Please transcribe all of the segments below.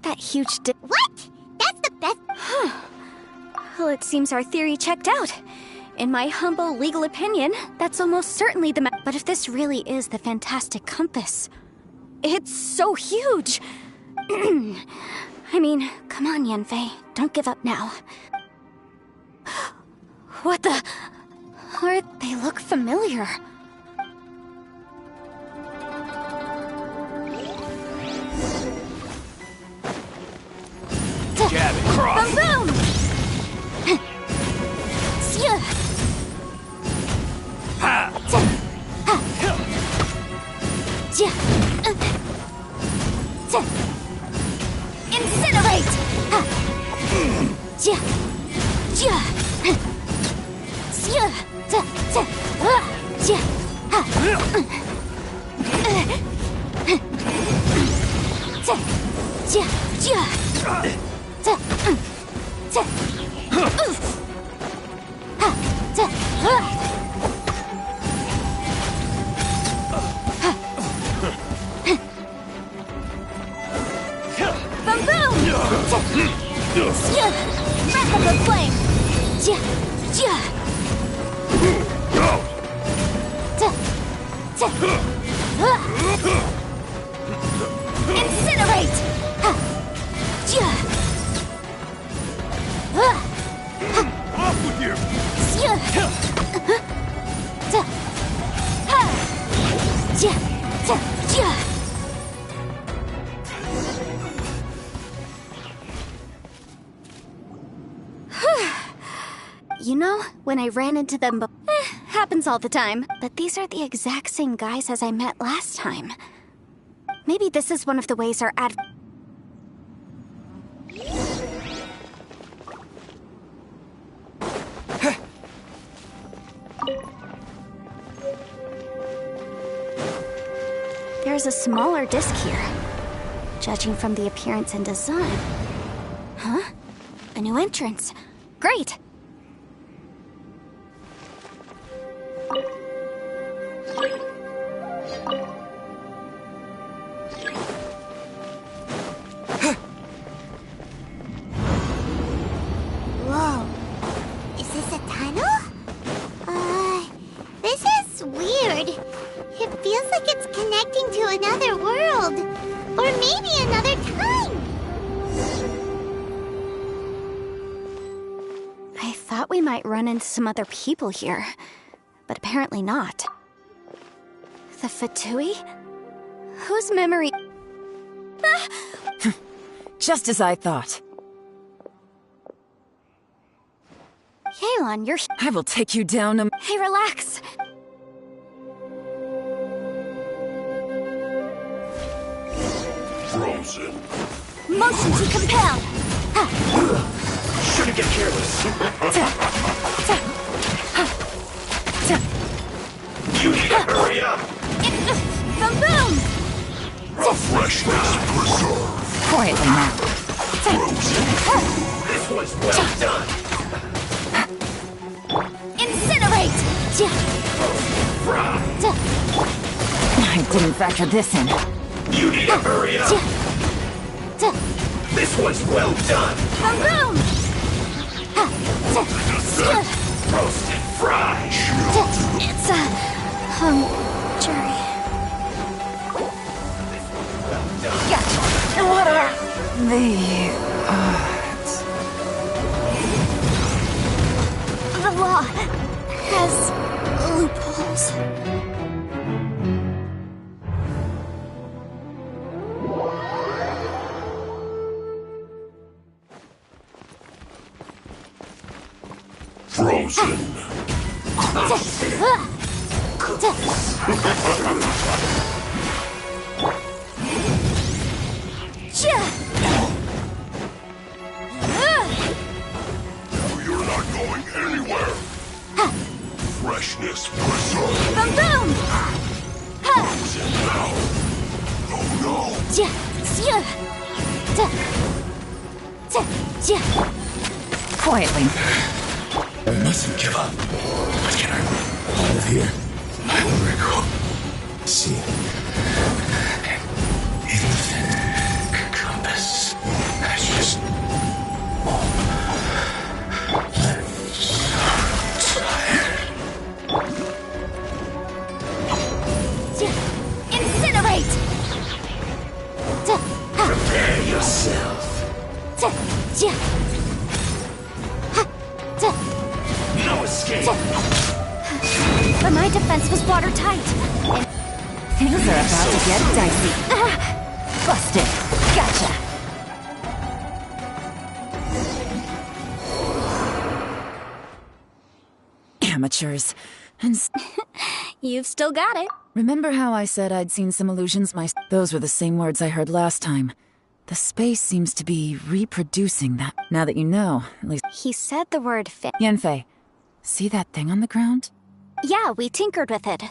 that huge What? That's the best. Well, it seems our theory checked out. In my humble legal opinion, that's almost certainly the But if this really is the fantastic compass, it's so huge! I mean, come on, Yanfei. Don't give up now. What the... They look familiar. Jab it, cross! Boom, boom! Ha! Incinerate! Boom, boom! Breath of the flame! Incinerate! Off with you! You know, when I ran into them happens all the time. But these are the exact same guys as I met last time. Maybe this is one of the ways our There's a smaller disc here, judging from the appearance and design. Huh? A new entrance. Great! Whoa. Is this a tunnel? This is weird. It feels like it's connecting to another world. Or maybe another time. I thought we might run into some other people here, but apparently not. The Fatui? Whose memory... Just as I thought. Yelan, you're... I will take you down a... Hey, relax! Frozen. Motion to compel! Shouldn't get careless. You need to hurry up! Boom, boom! Freshness preserved. Quietly now. Frozen. This was well done. Incinerate! Fried. I didn't factor this in. You need to hurry up. This was well done. Boom, boom! Roasted fried. It's a... jury. Well done. What are the odds? The law has loopholes. Frozen. You're not going anywhere. Freshness preserved. Boom, boom! Frozen now. Oh no. Quietly. I mustn't give up. What can I out of here? I will go. See. Infant compass. escape. But my defense was watertight. Things are about to get dicey. Busted. Gotcha. Amateurs. And You've still got it. remember how I said I'd seen some illusions? Those were the same words I heard last time. The space seems to be reproducing that. Now that you know, at least. He said the word fit. Yanfei, see that thing on the ground? Yeah, we tinkered with it.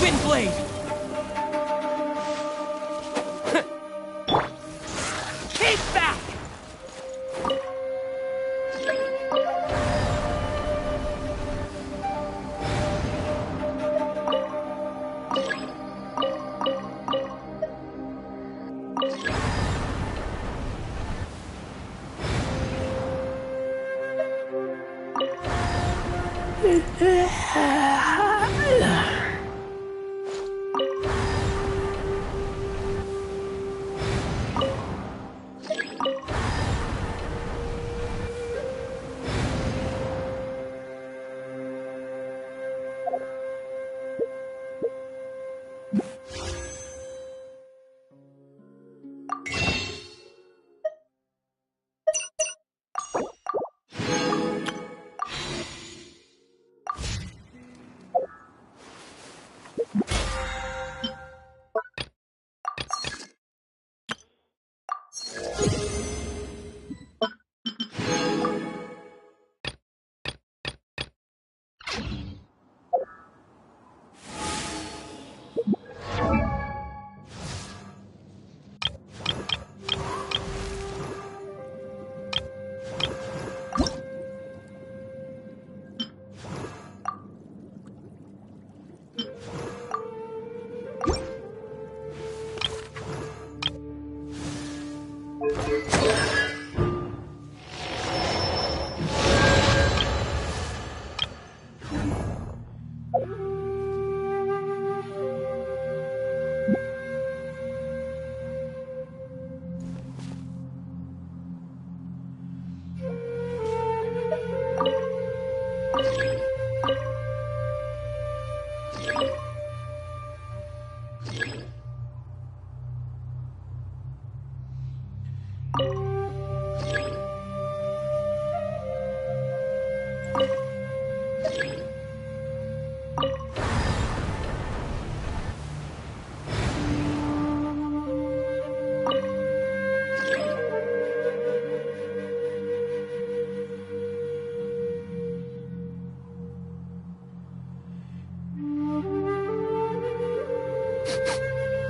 Windblade! Keep back!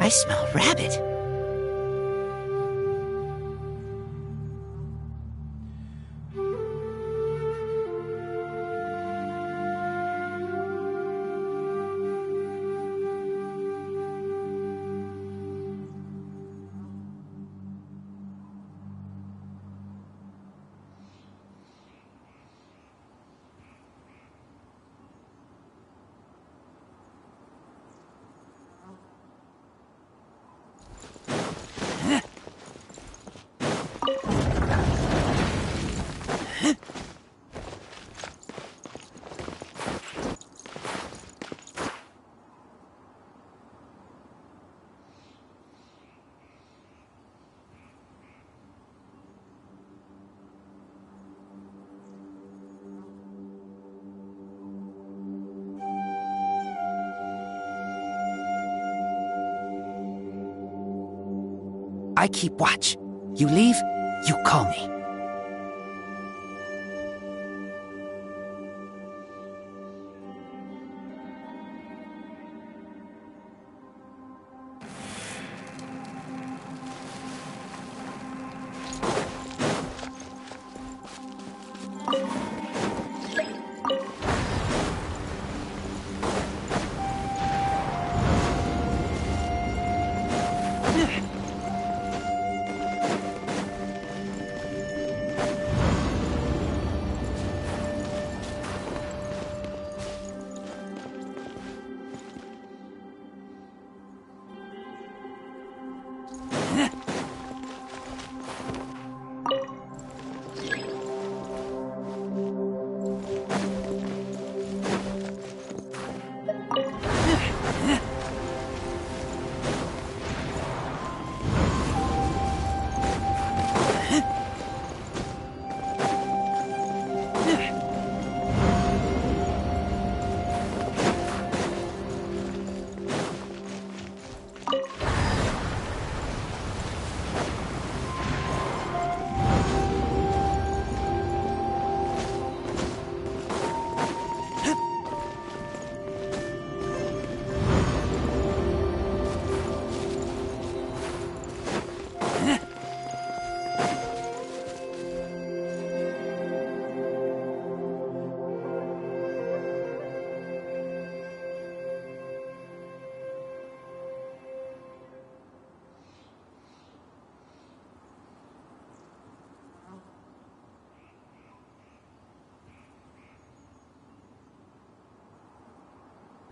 I smell rabbit. I keep watch. You leave, you call me.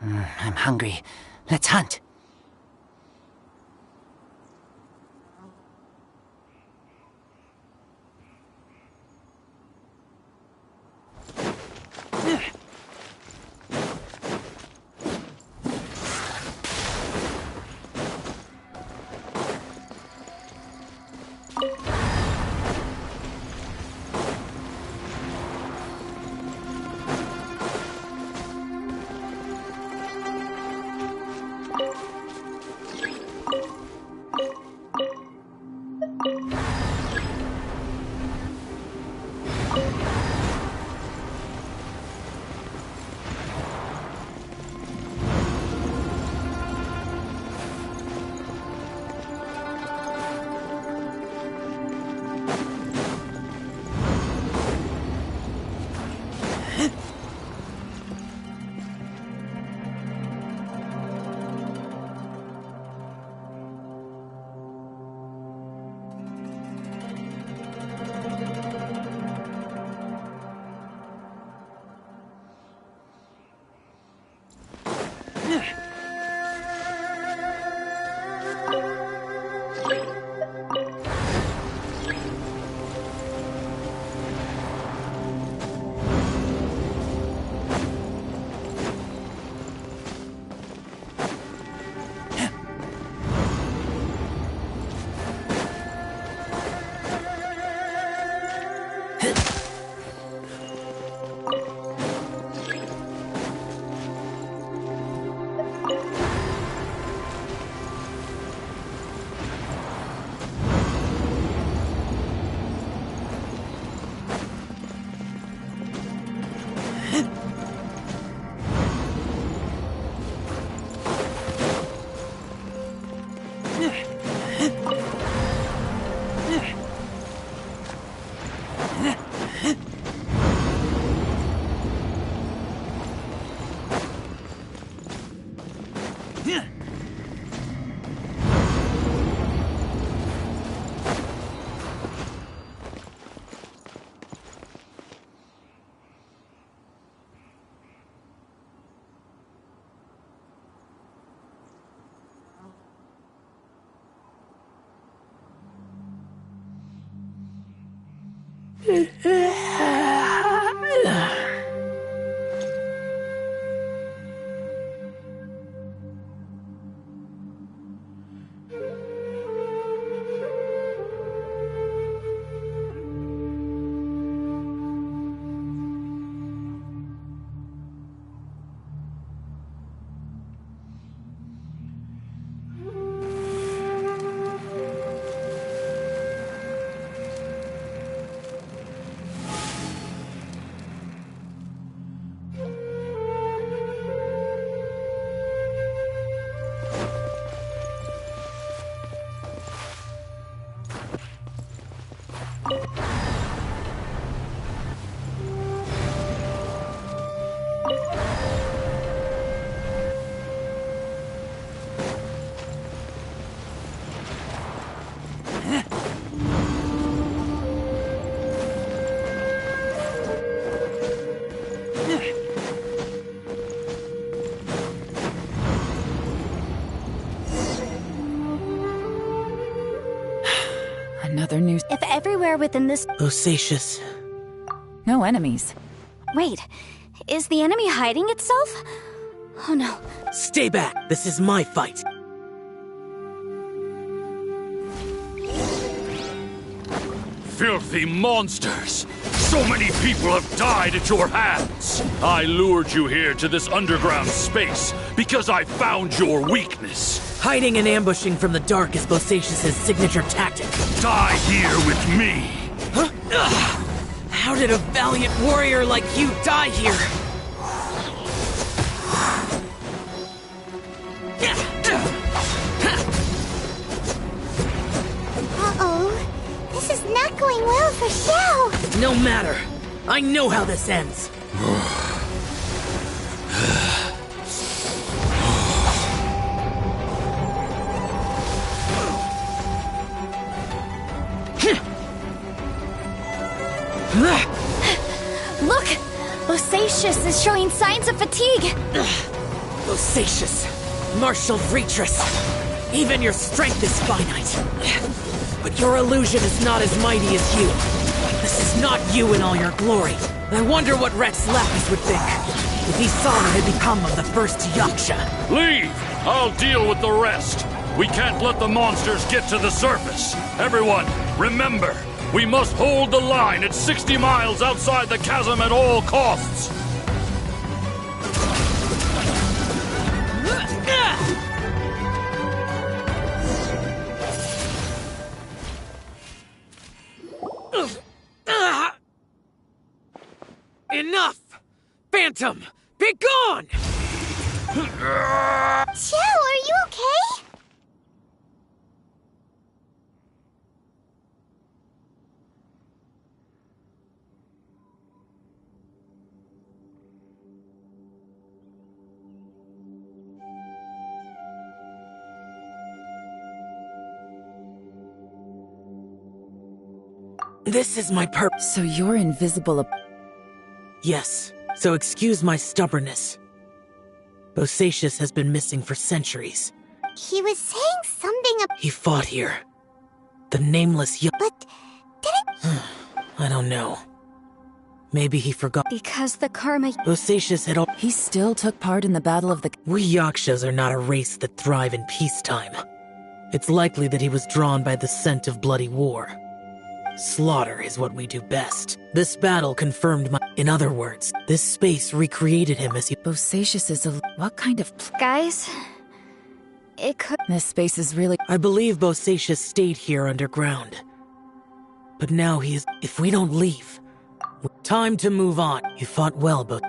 I'm hungry. Let's hunt. Another new... If everywhere within this... Bosacious. No enemies. Wait, is the enemy hiding itself? Oh no. Stay back. This is my fight. Filthy monsters! So many people have died at your hands! I lured you here to this underground space because I found your weakness. Hiding and ambushing from the dark is Bosacious's signature tactic. Die here with me! Huh? Ugh. How did a valiant warrior like you die here? Uh-oh. This is not going well for Xiao. No matter. I know how this ends. Look! Bosacious is showing signs of fatigue! Bosacious, martial retreat. Even your strength is finite. But your illusion is not as mighty as you. This is not you in all your glory. I wonder what Rex Lapis would think if he saw what had become of the first Yaksha. Leave! I'll deal with the rest. We can't let the monsters get to the surface. Everyone, remember, we must hold the line at 60 miles outside the chasm at all costs. Enough! Phantom, be gone! Xiao, are you okay? This is my purpose. So you're invisible. Yes, so excuse my stubbornnness. Bosacious has been missing for centuries. He was saying something about... He fought here. The nameless But didn't... I don't know. Maybe he forgot. Because the karma... Bosacious had all... He still took part in the Battle of the... We Yakshas are not a race that thrive in peacetime. It's likely that he was drawn by the scent of bloody war. Slaughter is what we do best. This battle confirmed my... In other words, this space recreated him as he... Bosacious is a... What kind of... Guys... It could... This space is really... I believe Bosacious stayed here underground. But now he is... If we don't leave... Time to move on. You fought well, but...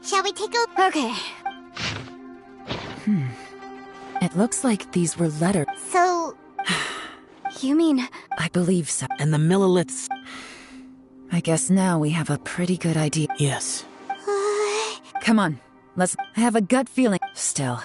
Shall we take a... Okay. It looks like these were letters. So... You mean... I believe so. And the milliliths... I guess now we have a pretty good idea. Yes. Come on, let's... I have a gut feeling. Still.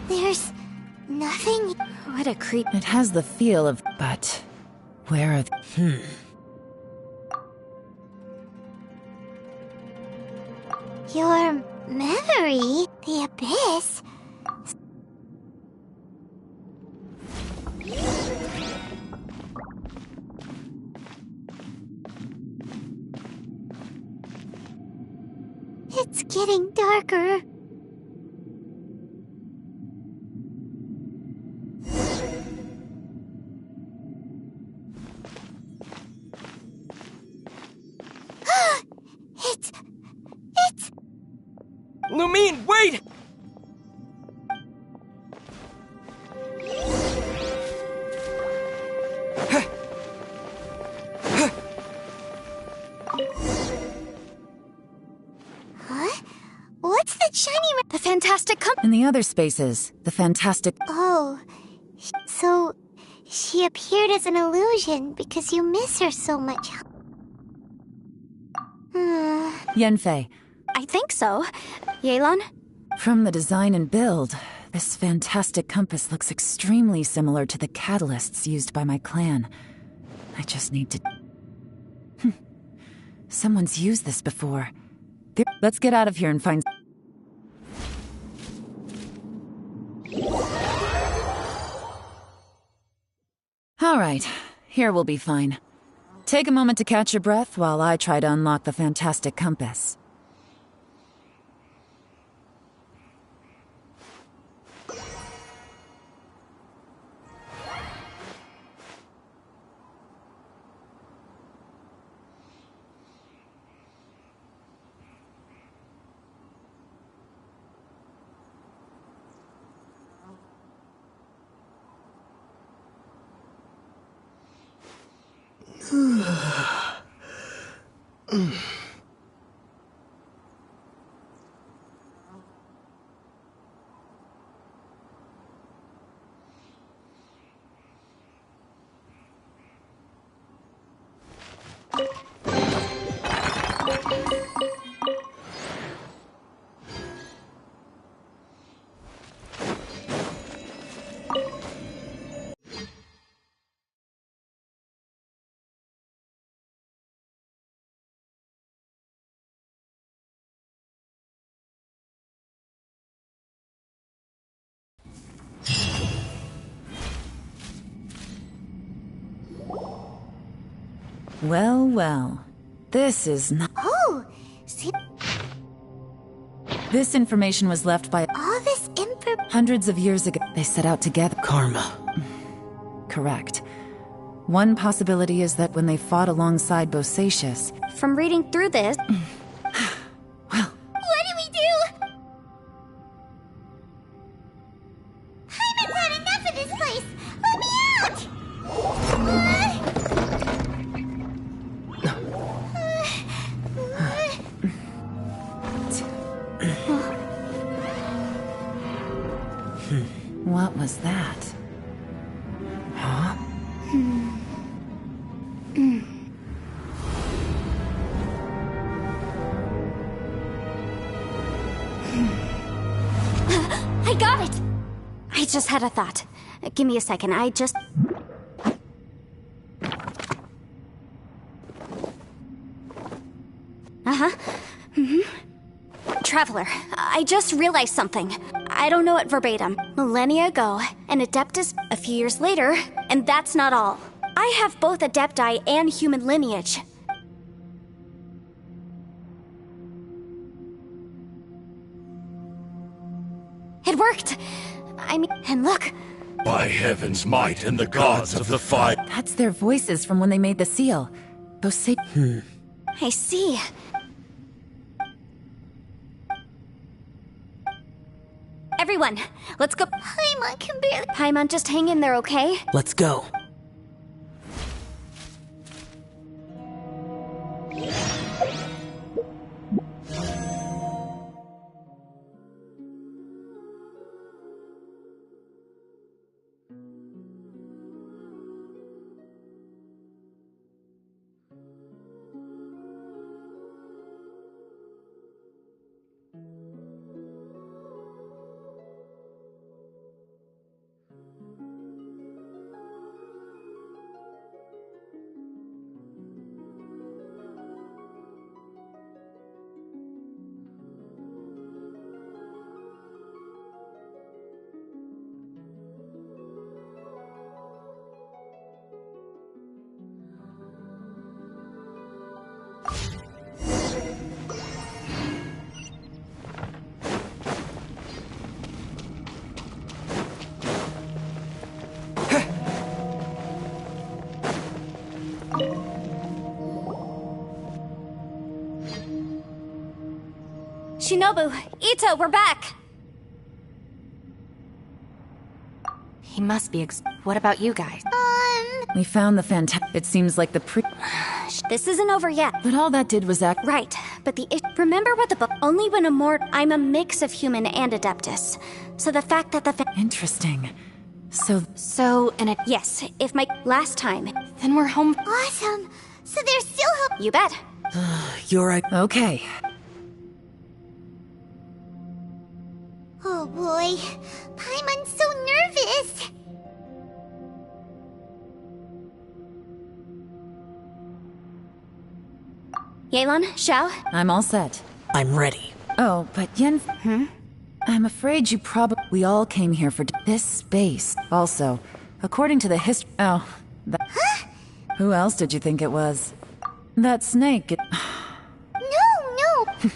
There's... nothing? What a creep. It has the feel of... But... Where are... Your memory? The abyss? It's getting darker. It's... Lumine, wait! Huh? What's that shiny The fantastic In the other spaces, the fantastic... Oh, so she appeared as an illusion because you miss her so much. Yenfei. I think so. Yelan? From the design and build, this fantastic compass looks extremely similar to the catalysts used by my clan. I just need to... Someone's used this before. Let's get out of here and find... Alright, here we'll be fine. Take a moment to catch your breath while I try to unlock the fantastic compass. Well, well. This is not... Oh, see, This information was left by... all this info... Hundreds of years ago, they set out together. Karma. Correct. One possibility is that when they fought alongside Bosacius... From reading through this... Well, What do we do? I've had enough of this place! Let me out! what was that? just had a thought. Give me a second, I just... Uh-huh. Traveler, I just realized something. I don't know it verbatim. Millennia ago, an Adeptus a few years later, and that's not all. I have both Adepti and human lineage. It worked! I mean, and look! By heaven's might and the gods of the fire. That's their voices from when they made the seal. Those I see. Everyone, let's go. Paimon can barely. Paimon, just hang in there, okay? Let's go. Shinobu, Ito, we're back! He must be What about you guys? We found the It seems like the This isn't over yet. But all that did was act. Right, but remember what the book... Only when I'm a mix of human and Adeptus. So the fact that Interesting. Yes, if my... Last time. Then we're home. Awesome. So there's still hope. You bet. You're right. Okay. Oh boy. Paimon's so nervous. Yelan, Xiao? I'm all set. I'm ready. Oh, but Yen... I'm afraid you we all came here for this space. Also, according to the history... Oh. Who else did you think it was? That snake... No.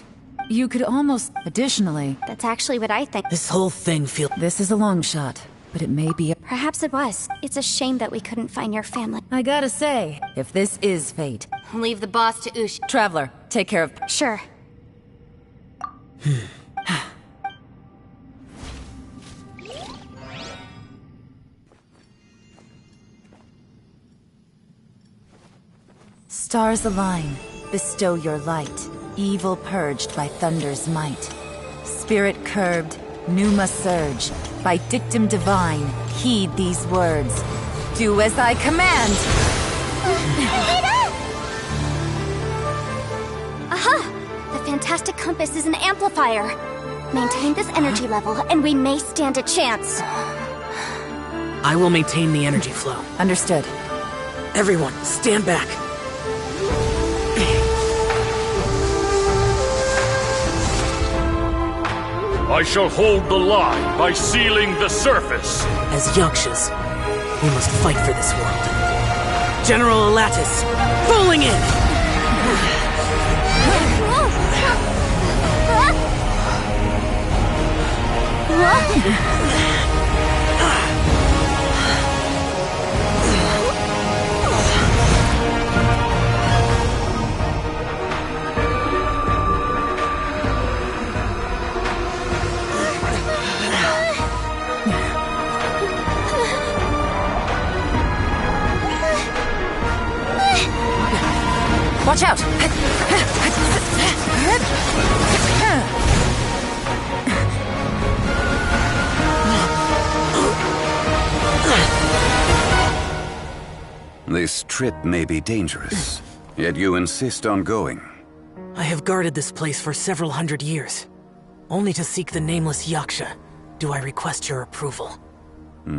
You could almost... Additionally... That's actually what I think. This whole thing feels... This is a long shot, but it may be Perhaps it was. It's a shame that we couldn't find your family. I gotta say, if this is fate... Leave the boss to Ush. Traveler, take care of... Sure. Stars align, bestow your light. Evil purged by thunder's might. Spirit curbed, pneuma surge. By dictum divine, heed these words. Do as I command! Aha! The fantastic compass is an amplifier. Maintain this energy level, and we may stand a chance. I will maintain the energy flow. Understood. Everyone, stand back. I shall hold the line by sealing the surface. As Yakshas, we must fight for this world. General Elatus, falling in! Watch out! This trip may be dangerous, yet you insist on going. I have guarded this place for several hundred years. Only to seek the nameless Yaksha, do I request your approval. You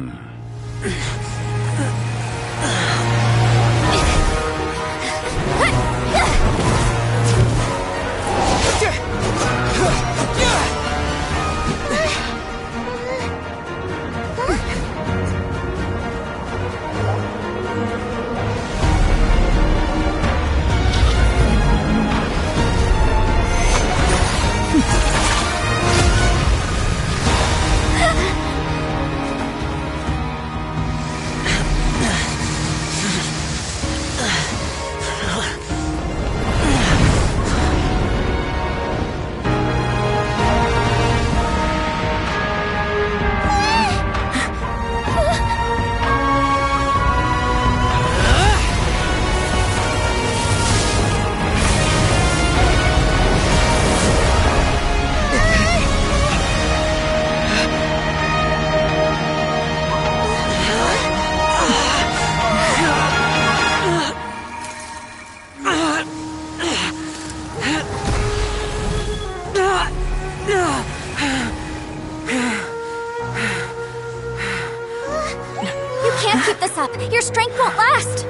can't keep this up. Your strength won't last.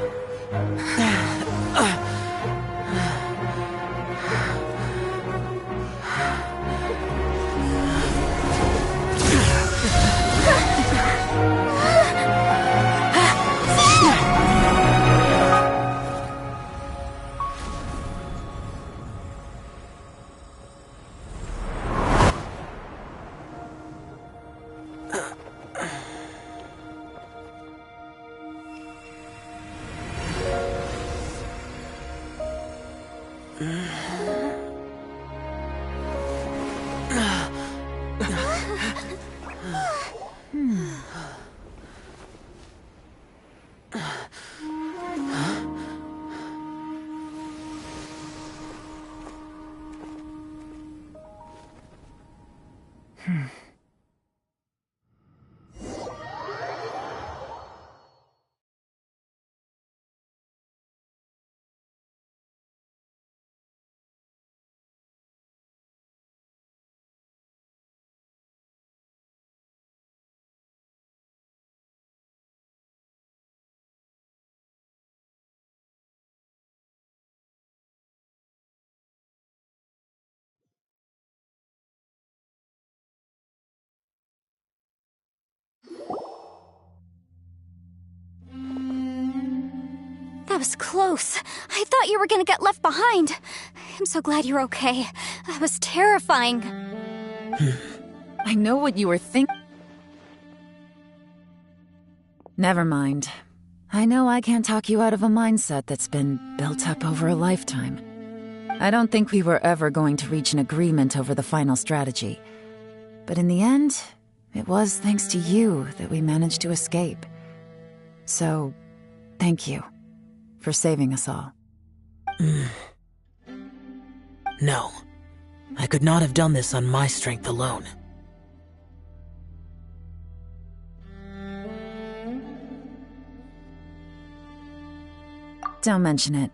That was close. I thought you were gonna get left behind. I'm so glad you're okay. That was terrifying. I know what you were thinking. Never mind. I know I can't talk you out of a mindset that's been built up over a lifetime. I don't think we were ever going to reach an agreement over the final strategy. But in the end, it was thanks to you that we managed to escape. So, thank you for saving us all. No. I could not have done this on my strength alone. Don't mention it.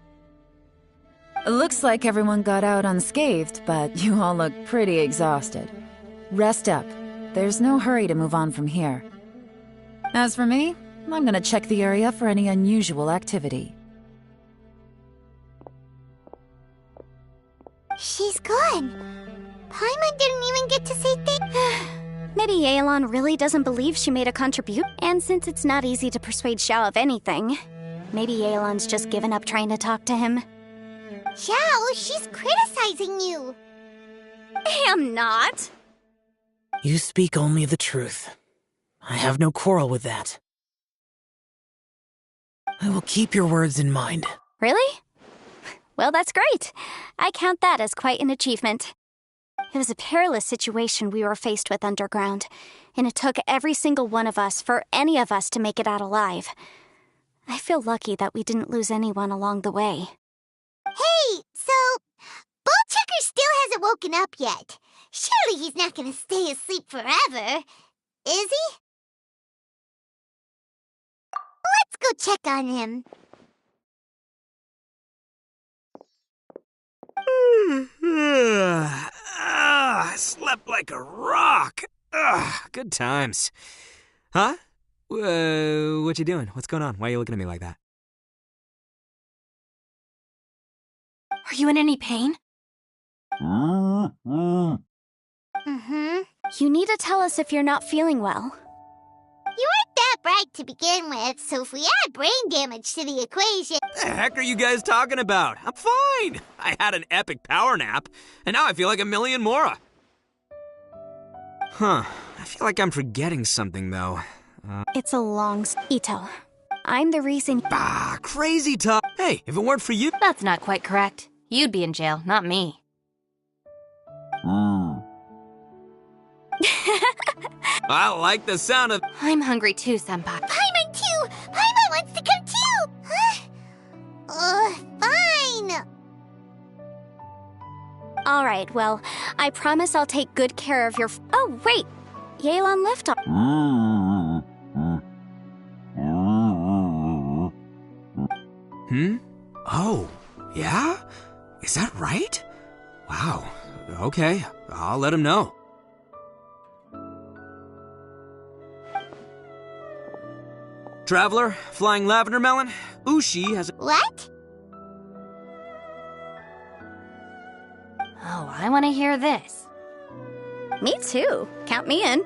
Looks like everyone got out unscathed, but you all look pretty exhausted. Rest up. There's no hurry to move on from here. As for me, I'm gonna check the area for any unusual activity. She's gone. Paimon didn't even get to say Maybe Yelan really doesn't believe she made a contribution. And since it's not easy to persuade Xiao of anything, maybe Yelan's just given up trying to talk to him. Xiao, she's criticizing you. I am not. You speak only the truth. I have no quarrel with that. I will keep your words in mind. Really? Well, that's great. I count that as quite an achievement. It was a perilous situation we were faced with underground, and it took every single one of us for any of us to make it out alive. I feel lucky that we didn't lose anyone along the way. Hey, so Ballchecker still hasn't woken up yet. Surely he's not gonna stay asleep forever, is he? Let's go check on him. Slept like a rock. Good times. Huh? What you doing? What's going on? Why are you looking at me like that? Are you in any pain? Mm-hmm. You need to tell us if you're not feeling well. You weren't that bright to begin with, so if we add brain damage to the equation... The heck are you guys talking about? I'm fine. I had an epic power nap, and now I feel like a million more. Huh. I feel like I'm forgetting something, though. It's a long... Ito, I'm the reason... Bah, crazy talk. Hey, if it weren't for you... That's not quite correct. You'd be in jail, not me. I like the sound of... I'm hungry too, Senpai. Paimon too! Paimon wants to come too! Fine! Alright, well, I promise I'll take good care of your... Oh, wait! Yelan left on... Oh, yeah? Is that right? Wow. Okay, I'll let him know. Traveler, flying lavender melon, Ushi has... What? Oh, I want to hear this. Me too. Count me in.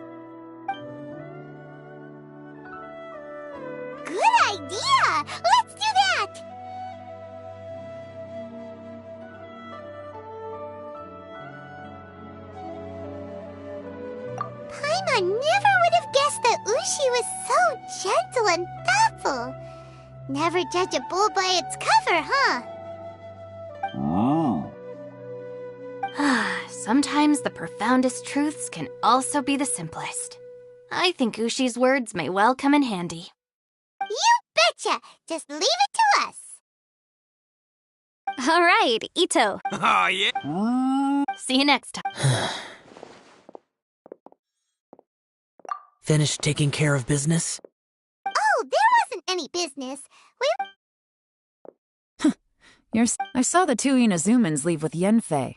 Good idea! Let's do that! Paimon never would have guessed that Ushi was so gentle and thoughtful. Never judge a bull by its cover, huh? Sometimes the profoundest truths can also be the simplest. I think Ushi's words may well come in handy. You betcha! Just leave it to us! Alright, Ito. Oh, yeah? See you next time. Finished taking care of business? Oh, there wasn't any business. I saw the two Inazumans leave with Yenfei.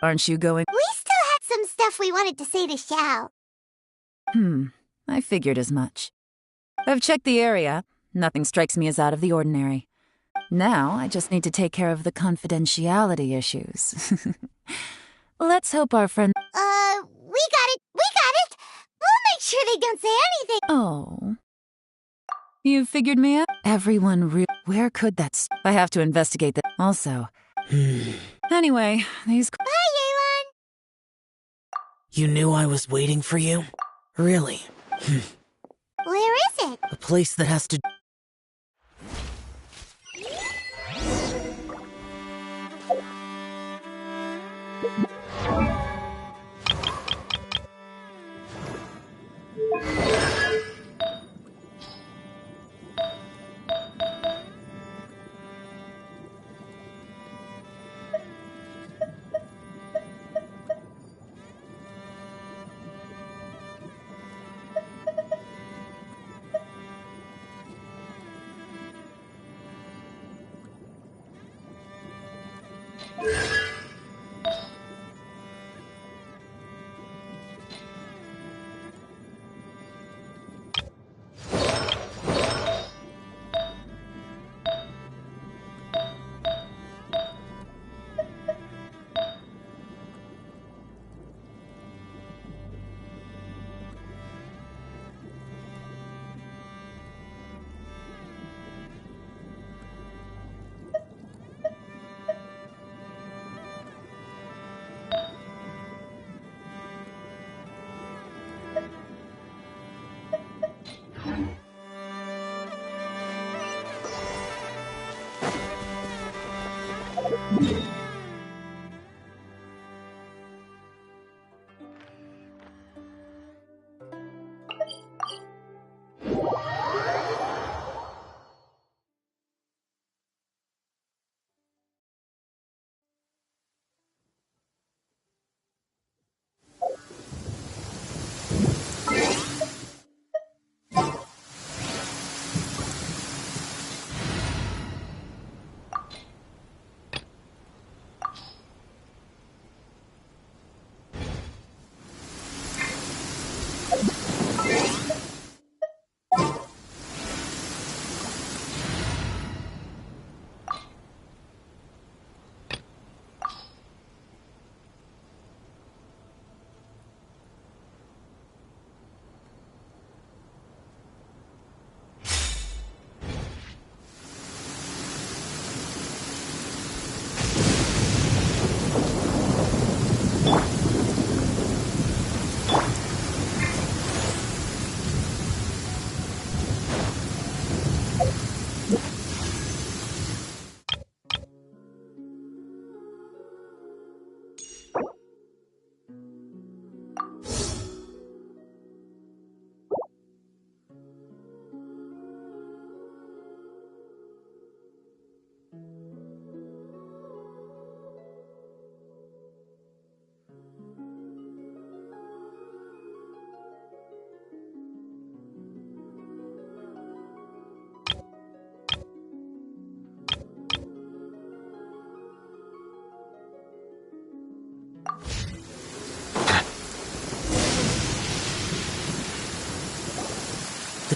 Aren't you going? We still had some stuff we wanted to say to Xiao. I figured as much. I've checked the area. Nothing strikes me as out of the ordinary. Now, I just need to take care of the confidentiality issues. Let's hope our friend... We got it! We'll make sure they don't say anything! Oh. You figured me out? Everyone Where could that I have to investigate that. Also. Anyway, these... Bye, Yelan! You knew I was waiting for you? Really? Where is it? A place that has to...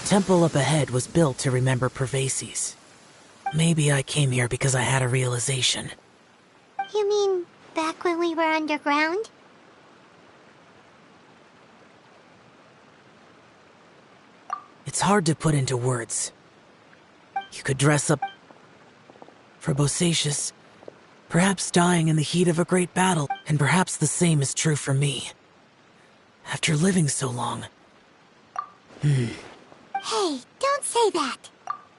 The temple up ahead was built to remember Pervases. Maybe I came here because I had a realization. You mean back when we were underground? It's hard to put into words. You could dress up for Bosacius, perhaps dying in the heat of a great battle, and perhaps the same is true for me. After living so long. Hey, don't say that.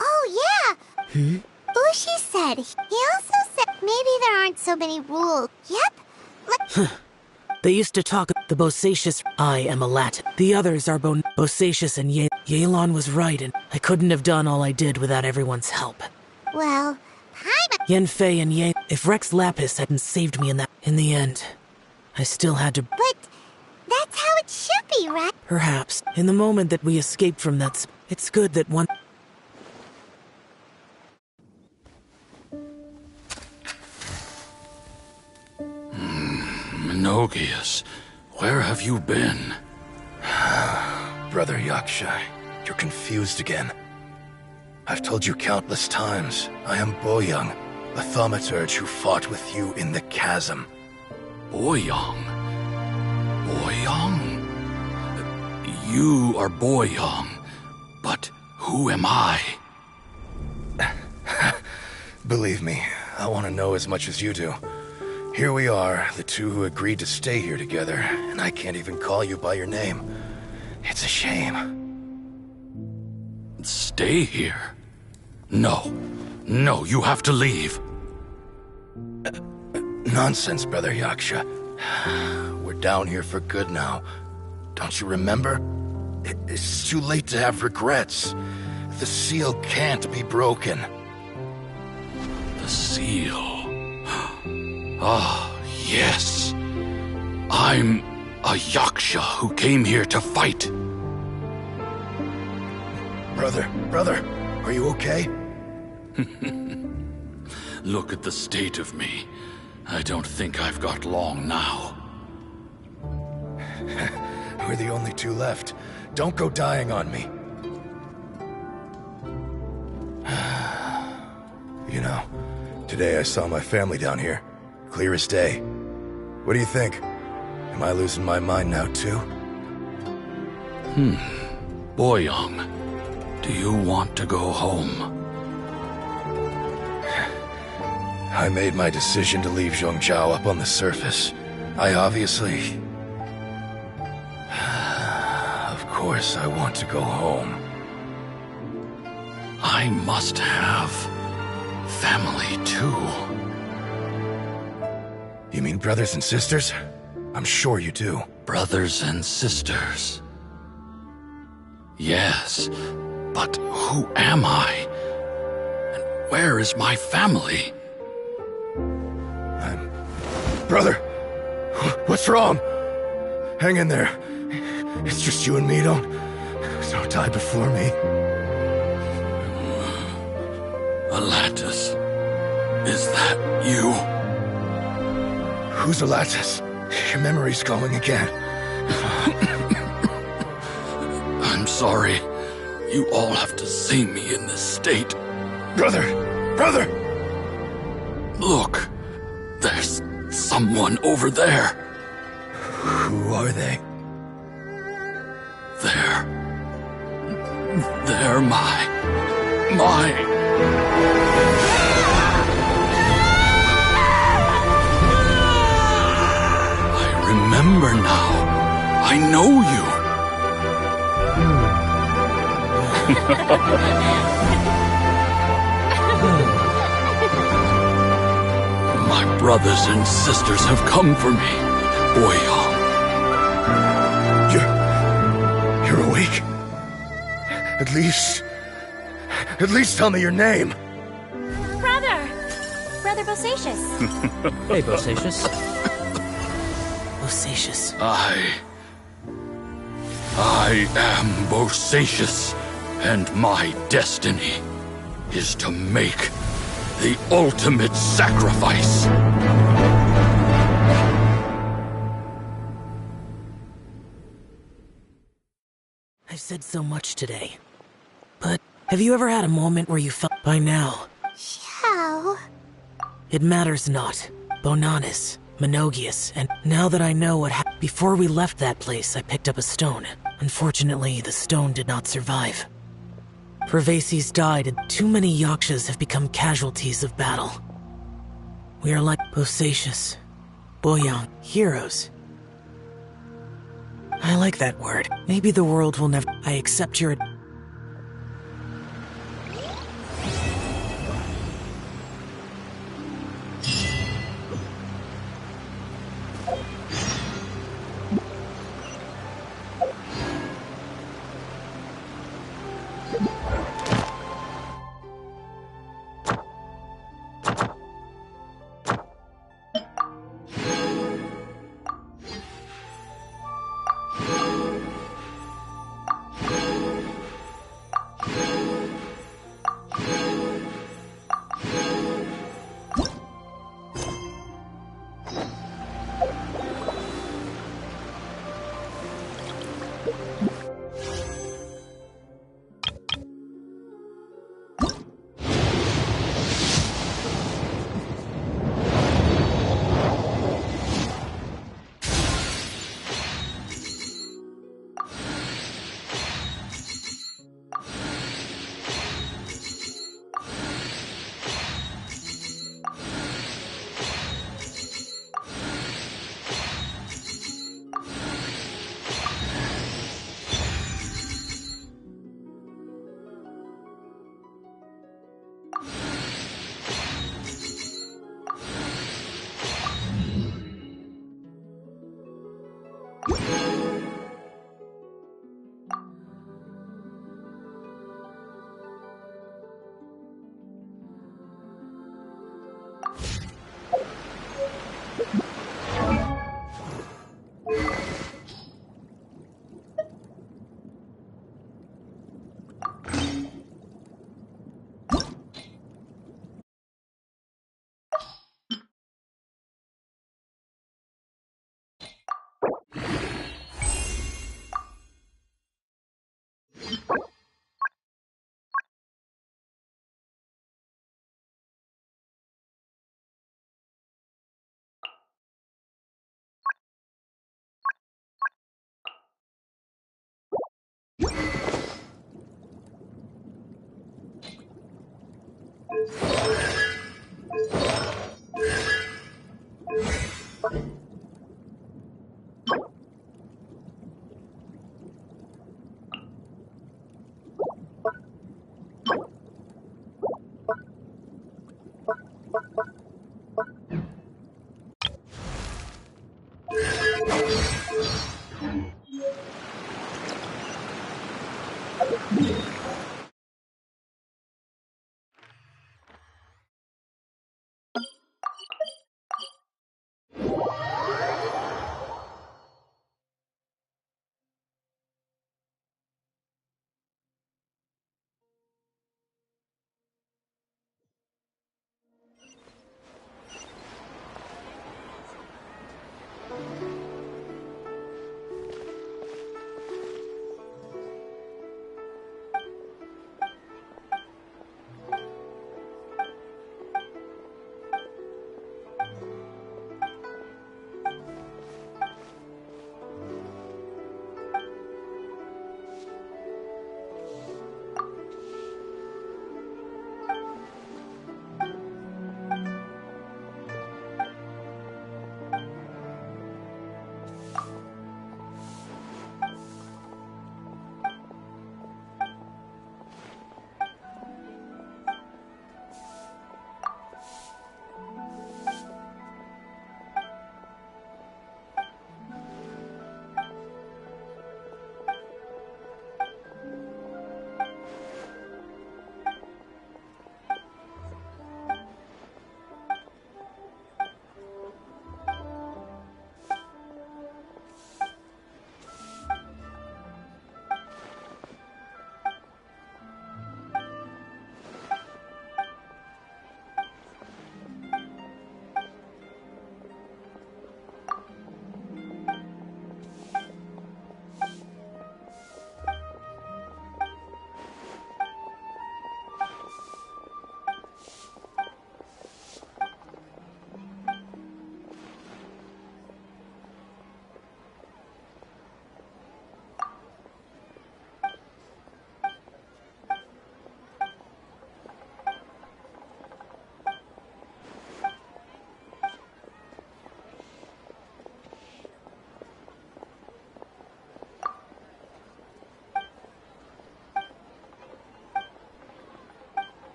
Oh, yeah! Ushi said. He also said maybe there aren't so many rules. Yep. They used to talk the Bosacius. I am a Latin. The others are Bosacius and Yelan was right, and I couldn't have done all I did without everyone's help. Well, Yenfei and if Rex Lapis hadn't saved me in the end, I still had to. But that's how it should be, right? Perhaps. In the moment that we escaped from that, it's good that one. Menogias, where have you been? Brother Yaksha, you're confused again. I've told you countless times, I am Boyoung, a thaumaturge who fought with you in the chasm. Boyoung? Boyoung? You are Boyoung, but who am I? Believe me, I want to know as much as you do. Here we are, the two who agreed to stay here together, and I can't even call you by your name. It's a shame. Stay here? No. No, you have to leave. Nonsense, Brother Yaksha. We're down here for good now. Don't you remember? It's too late to have regrets. The seal can't be broken. The seal. Ah, yes. I'm a Yaksha who came here to fight. Brother, are you okay? Look at the state of me. I don't think I've got long now. We're the only two left. Don't go dying on me. You know, today I saw my family down here. Clear as day. What do you think? Am I losing my mind now, too? Boyoung, do you want to go home? I made my decision to leave Zhongzhou up on the surface. I obviously... Of course I want to go home. I must have family, too. You mean brothers and sisters? I'm sure you do. Brothers and sisters. Yes, but who am I? And where is my family? Brother! What's wrong? Hang in there. It's just you and me, don't die before me. Alatus, is that you? Who's Alatus? Your memory's going again. I'm sorry. You all have to see me in this state. Brother! Look, there's someone over there. Who are they? They're my... I remember now. I know you. My brothers and sisters have come for me, Boyoung. You're awake? At least tell me your name. Brother Bosacius. Hey, Bosacius. Bosacius. I am Bosacius, and my destiny is to make the ultimate sacrifice. I've said so much today. But have you ever had a moment where you felt by now? Xiao. It matters not. Bonanis, Menogias, and now that I know what happened. Before we left that place, I picked up a stone. Unfortunately, the stone did not survive. Pervases died, and too many Yakshas have become casualties of battle. We are like Bosacious, Boyang, heroes. I like that word. Maybe the world will never. I accept your.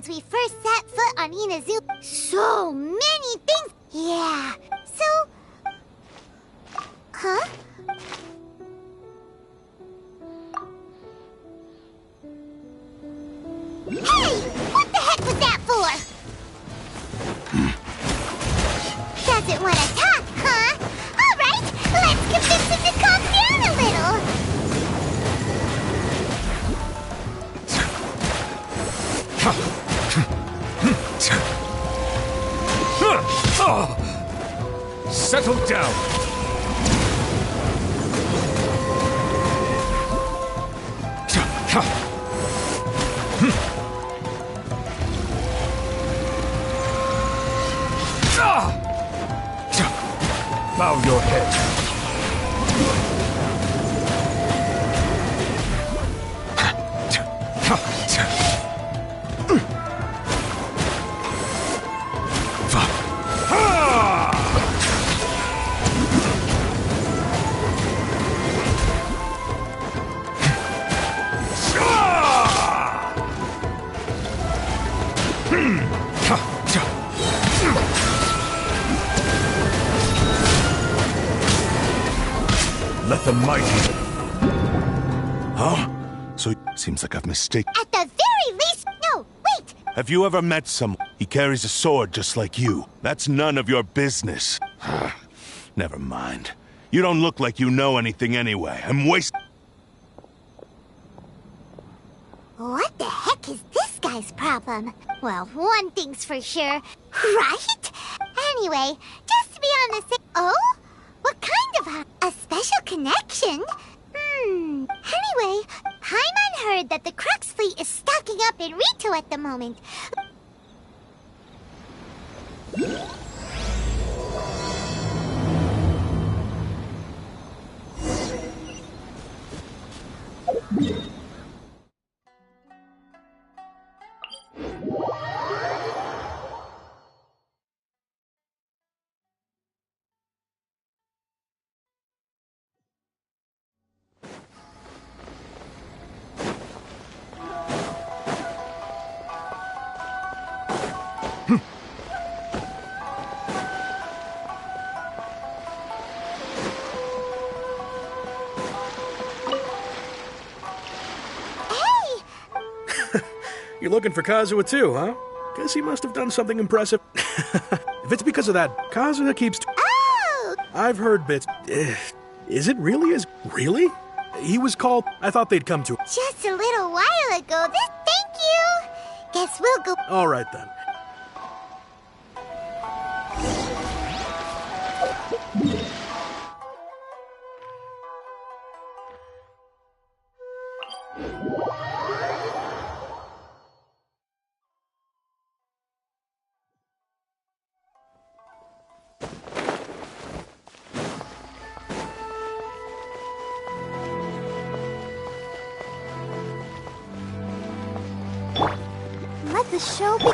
since we first set foot on Inazu. So many things! Yeah, so... Huh? Hey! What the heck was that for? Doesn't want to talk, huh? Alright, let's convince him to calm down a little! Settle down! Bow your head. Let the mighty... Huh? So it seems like I've mistaken. At the very least... No, wait! Have you ever met someone? He carries a sword just like you. That's none of your business. Never mind. You don't look like you know anything anyway. I'm wasting... What the heck is this guy's problem? Well, one thing's for sure, right? Anyway, just to be on the same... Oh? What kind of a special connection? Anyway, Paimon heard that the Crux fleet is stocking up in Rito at the moment. You're looking for Kazuha too, huh? Guess he must have done something impressive. If it's because of that, Kazuha keeps... Oh! I've heard bits. Is it really as... Really? He was called... I thought they'd come to... Just a little while ago. Thank you! Guess we'll go... All right, then. Let the show be...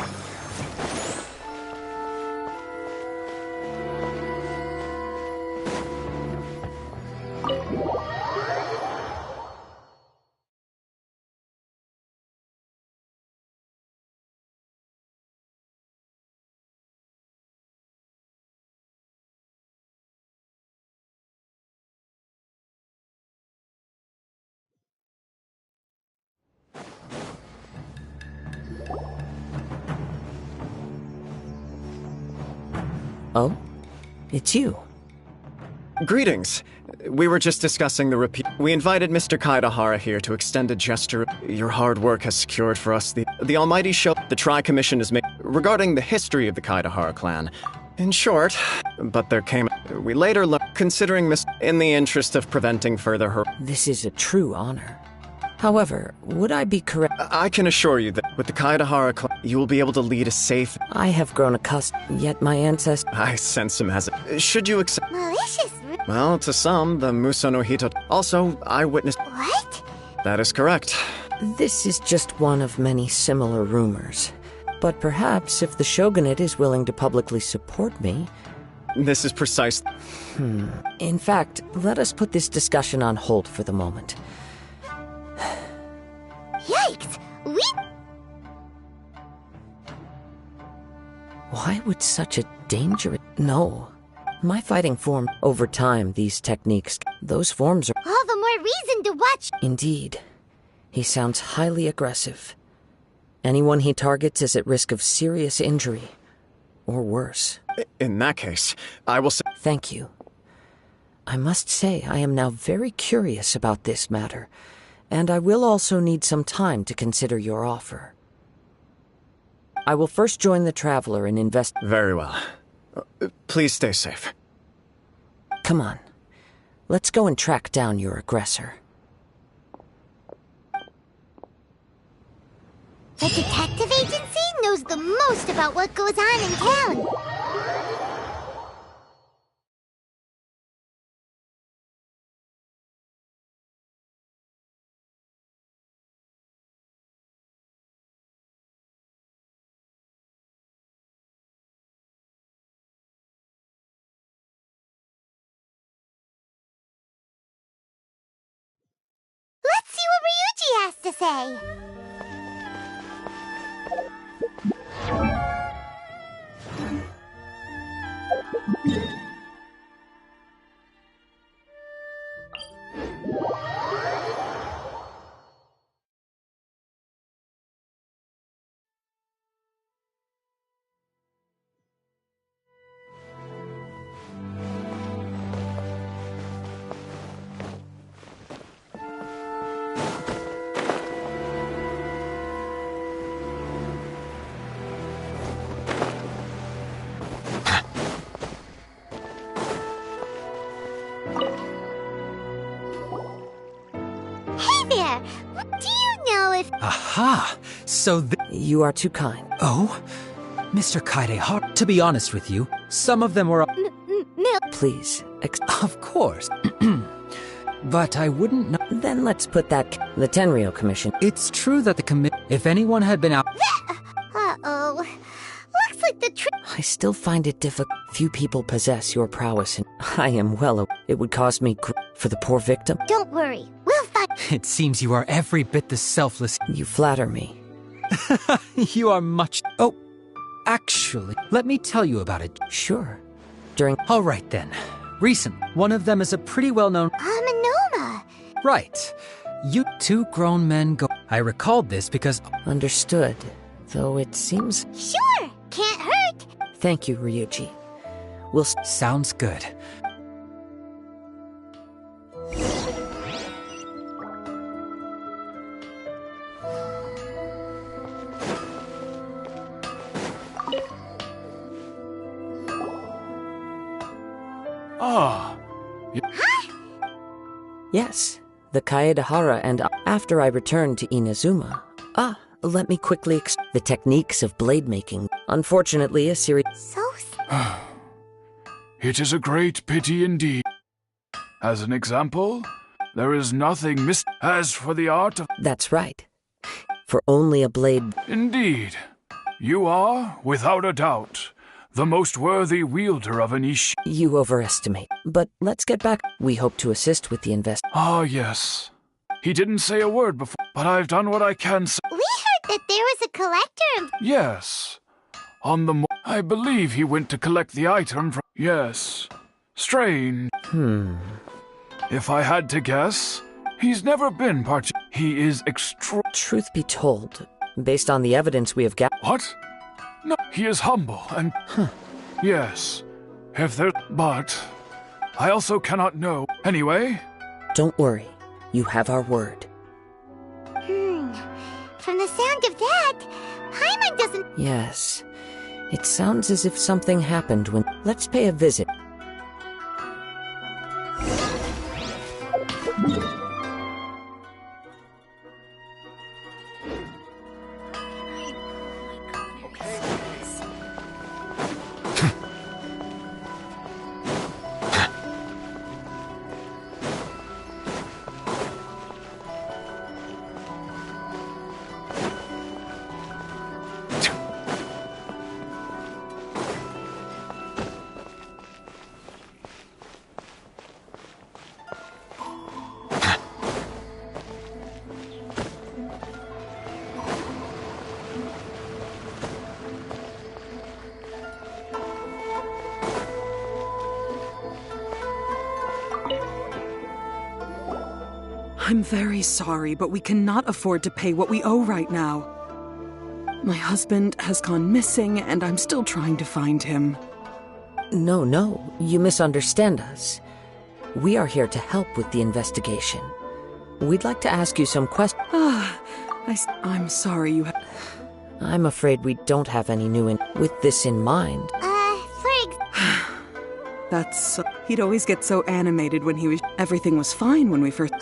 Oh? It's you. Greetings. We were just discussing the repeat. We invited Mr. Kaidahara here to extend a gesture your hard work has secured for us. The almighty show the Tri-Commission is made regarding the history of the Kaidahara clan. In short, but there came... We later learned, considering in the interest of preventing further This is a true honor. However, would I be correct? I can assure you that with the Kaidahara clan, you will be able to lead a safe... I have grown accustomed, yet my ancestors... I sense him as it. Should you accept... Malicious... Well, to some, the Muso no Hito... Also, I witnessed... What? That is correct. This is just one of many similar rumors. But perhaps if the Shogunate is willing to publicly support me... This is precise... In fact, let us put this discussion on hold for the moment. Yikes! Why would such a dangerous... No. My fighting form... Over time, these techniques... Those forms are... All the more reason to watch. Indeed. He sounds highly aggressive. Anyone he targets is at risk of serious injury. Or worse. In that case, I will say... Thank you. I must say I am now very curious about this matter, and I will also need some time to consider your offer. I will first join the Traveler and invest... Very well. Please stay safe. Come on. Let's go and track down your aggressor. The detective agency knows the most about what goes on in town. Let's see what Ryuji has to say. Aha! So You are too kind. Oh? Mr. Kaidehara, to be honest with you, some of them were... Please, Of course. But I wouldn't know... Then let's put that... The Tenryou Commission... It's true that the if anyone had been out... Uh-oh. Looks like the I still find it difficult. Few people possess your prowess, and I am well... It would cost me... For the poor victim. Don't worry. We'll find... It seems you are every bit the selfless... You flatter me. You are much... Oh, actually, let me tell you about it. Sure. During... All right, then. Recent. One of them is a pretty well-known... Amanoma. Right. You two grown men go... I recalled this because... Understood. Though it seems... Sure. Can't hurt. Thank you, Ryuji. We'll... Sounds good. Ah. Yes, the Kaedehara and... After I returned to Inazuma... let me quickly the techniques of blade making. Unfortunately, a series... So... It is a great pity indeed. As an example, there is nothing As for the art of... That's right. For only a blade... Indeed. You are, without a doubt, the most worthy wielder of an ishi. You overestimate. But let's get back. We hope to assist with the invest... Ah, yes. He didn't say a word before, but I've done what I can say. We heard that there was a collector of... Yes. On the I believe he went to collect the item from... Yes. Strange. If I had to guess, he's never been He is Truth be told, based on the evidence we have gathered... What? No, he is humble and... Yes. If there... But... I also cannot know. Anyway... Don't worry. You have our word. From the sound of that, Paimon doesn't... Yes. It sounds as if something happened when... Let's pay a visit. I'm very sorry, but we cannot afford to pay what we owe right now. My husband has gone missing, and I'm still trying to find him. No, you misunderstand us. We are here to help with the investigation. We'd like to ask you some questions. I'm sorry you have... I'm afraid we don't have any new with this in mind. That's... he'd always get so animated when he was... Everything was fine when we first...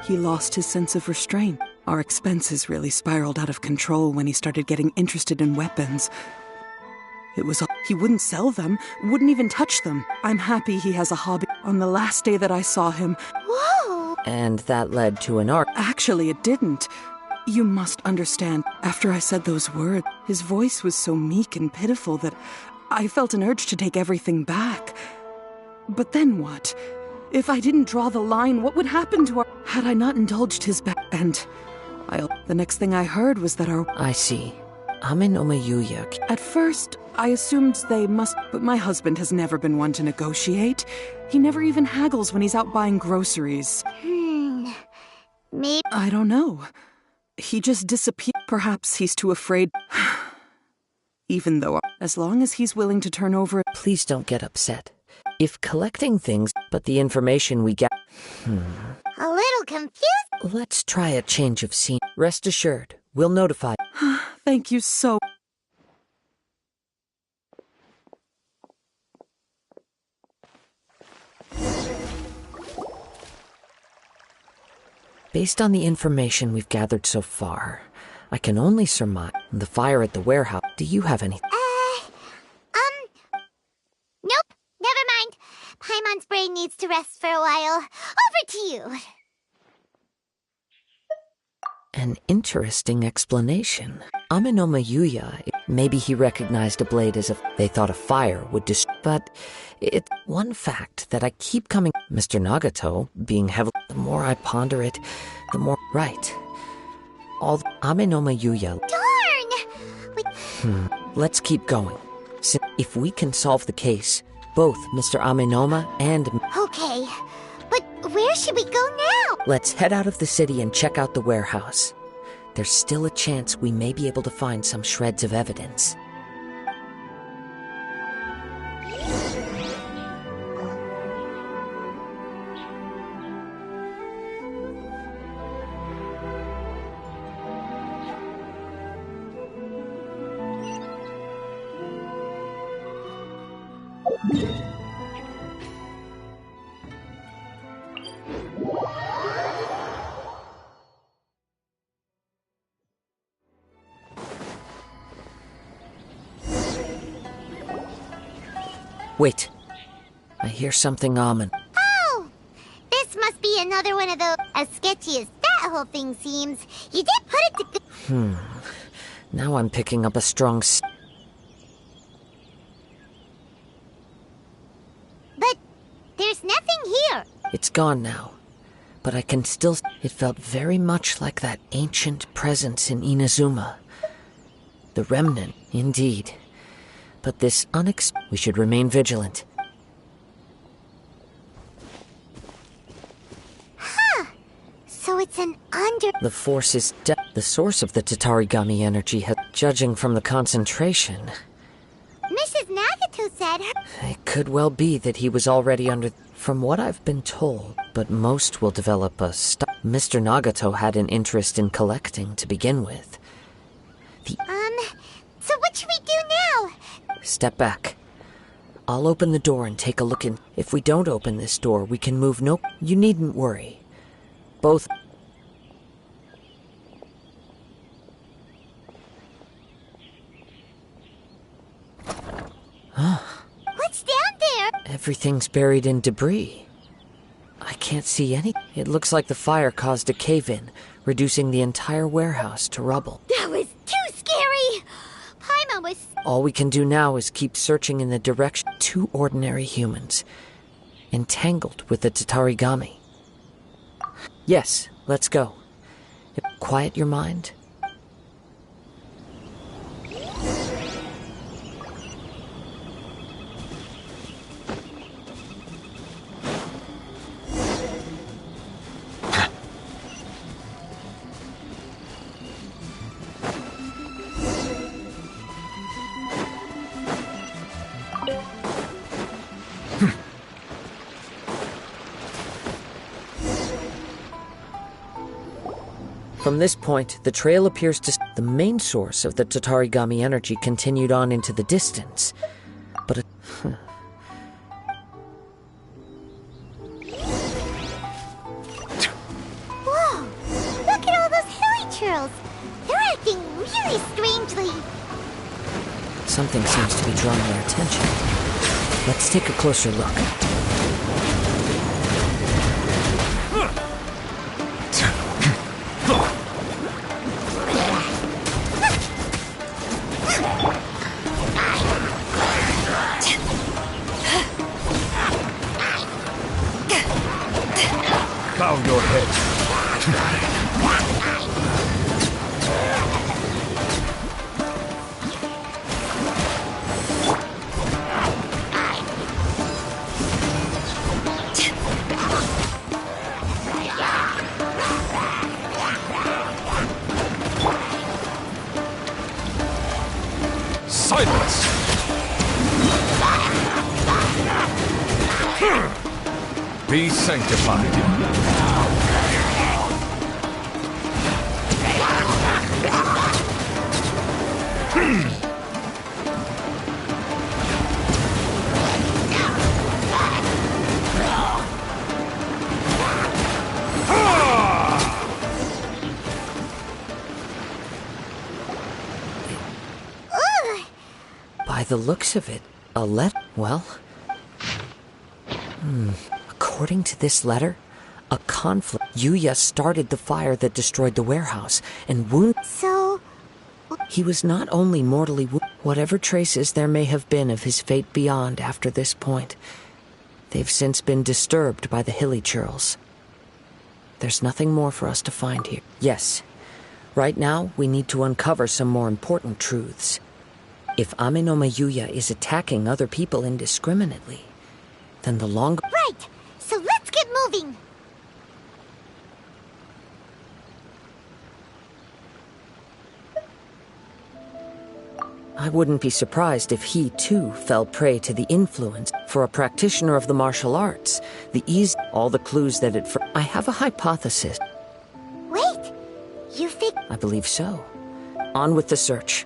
He lost his sense of restraint. Our expenses really spiraled out of control when he started getting interested in weapons. It was... He wouldn't sell them, wouldn't even touch them. I'm happy he has a hobby. On the last day that I saw him... Whoa! And that led to an arc. Actually, it didn't. You must understand, after I said those words, his voice was so meek and pitiful that I felt an urge to take everything back. But then what? If I didn't draw the line, what would happen to our... Had I not indulged his and the next thing I heard was that our... I see. Ame no Mayuya. At first, I assumed they must... But my husband has never been one to negotiate. He never even haggles when he's out buying groceries. Maybe... I don't know. He just disappeared. Perhaps he's too afraid. Even though, as long as he's willing to turn over... Please don't get upset. If collecting things, but the information we get... A little confused? Let's try a change of scene. Rest assured, we'll notify... Thank you so... Based on the information we've gathered so far, I can only surmise the fire at the warehouse. Do you have any... Nope, never mind. Paimon's brain needs to rest for a while. Over to you. An interesting explanation. Ame no Mayuya, maybe he recognized a blade as if they thought a fire would destroy. But it's one fact that I keep coming... Mr. Nagato, being heavily... The more I ponder it, the more... Right. Ame no Mayuya... Darn! Let's keep going. If we can solve the case, both Mr. Amenoma and... Okay, but where should we go now? Let's head out of the city and check out the warehouse. There's still a chance we may be able to find some shreds of evidence. Wait. I hear something ominous. Oh! This must be another one of those... As sketchy as that whole thing seems, you did put it to... Now I'm picking up a strong... But there's nothing here. It's gone now. But I can still... It felt very much like that ancient presence in Inazuma. The remnant, indeed. But this we should remain vigilant. So it's an under... The force is the source of the Tatarigami energy, judging from the concentration. Mrs. Nagato said... It could well be that he was already under... From what I've been told, but most will develop a Mr. Nagato had an interest in collecting to begin with. So what should we do now? Step back. I'll open the door and take a look in. If we don't open this door, we can move no... You needn't worry. Both... What's down there? Everything's buried in debris. I can't see any... It looks like the fire caused a cave-in, reducing the entire warehouse to rubble. That was too scary! Paimon was... All we can do now is keep searching in the direction... Two ordinary humans, entangled with the Tatarigami. Yes, let's go. Quiet your mind. From this point, the trail appears to... The main source of the Tatarigami energy continued on into the distance. But it... Whoa! Look at all those hilly churls! They're acting really strangely. Something seems to be drawing their attention. Let's take a closer look. Bow your head. Silence! Be sanctified. By the looks of it, a letter... Well... According to this letter, a conflict... Yuya started the fire that destroyed the warehouse, and wounded... So... He was not only mortally wounded... Whatever traces there may have been of his fate beyond after this point, they've since been disturbed by the hilly churls. There's nothing more for us to find here. Yes, right now we need to uncover some more important truths. If Amenoma Yuya is attacking other people indiscriminately, then the longer... Right! So let's get moving! I wouldn't be surprised if he, too, fell prey to the influence. For a practitioner of the martial arts, all the clues that it... I have a hypothesis. Wait! You think... I believe so. On with the search.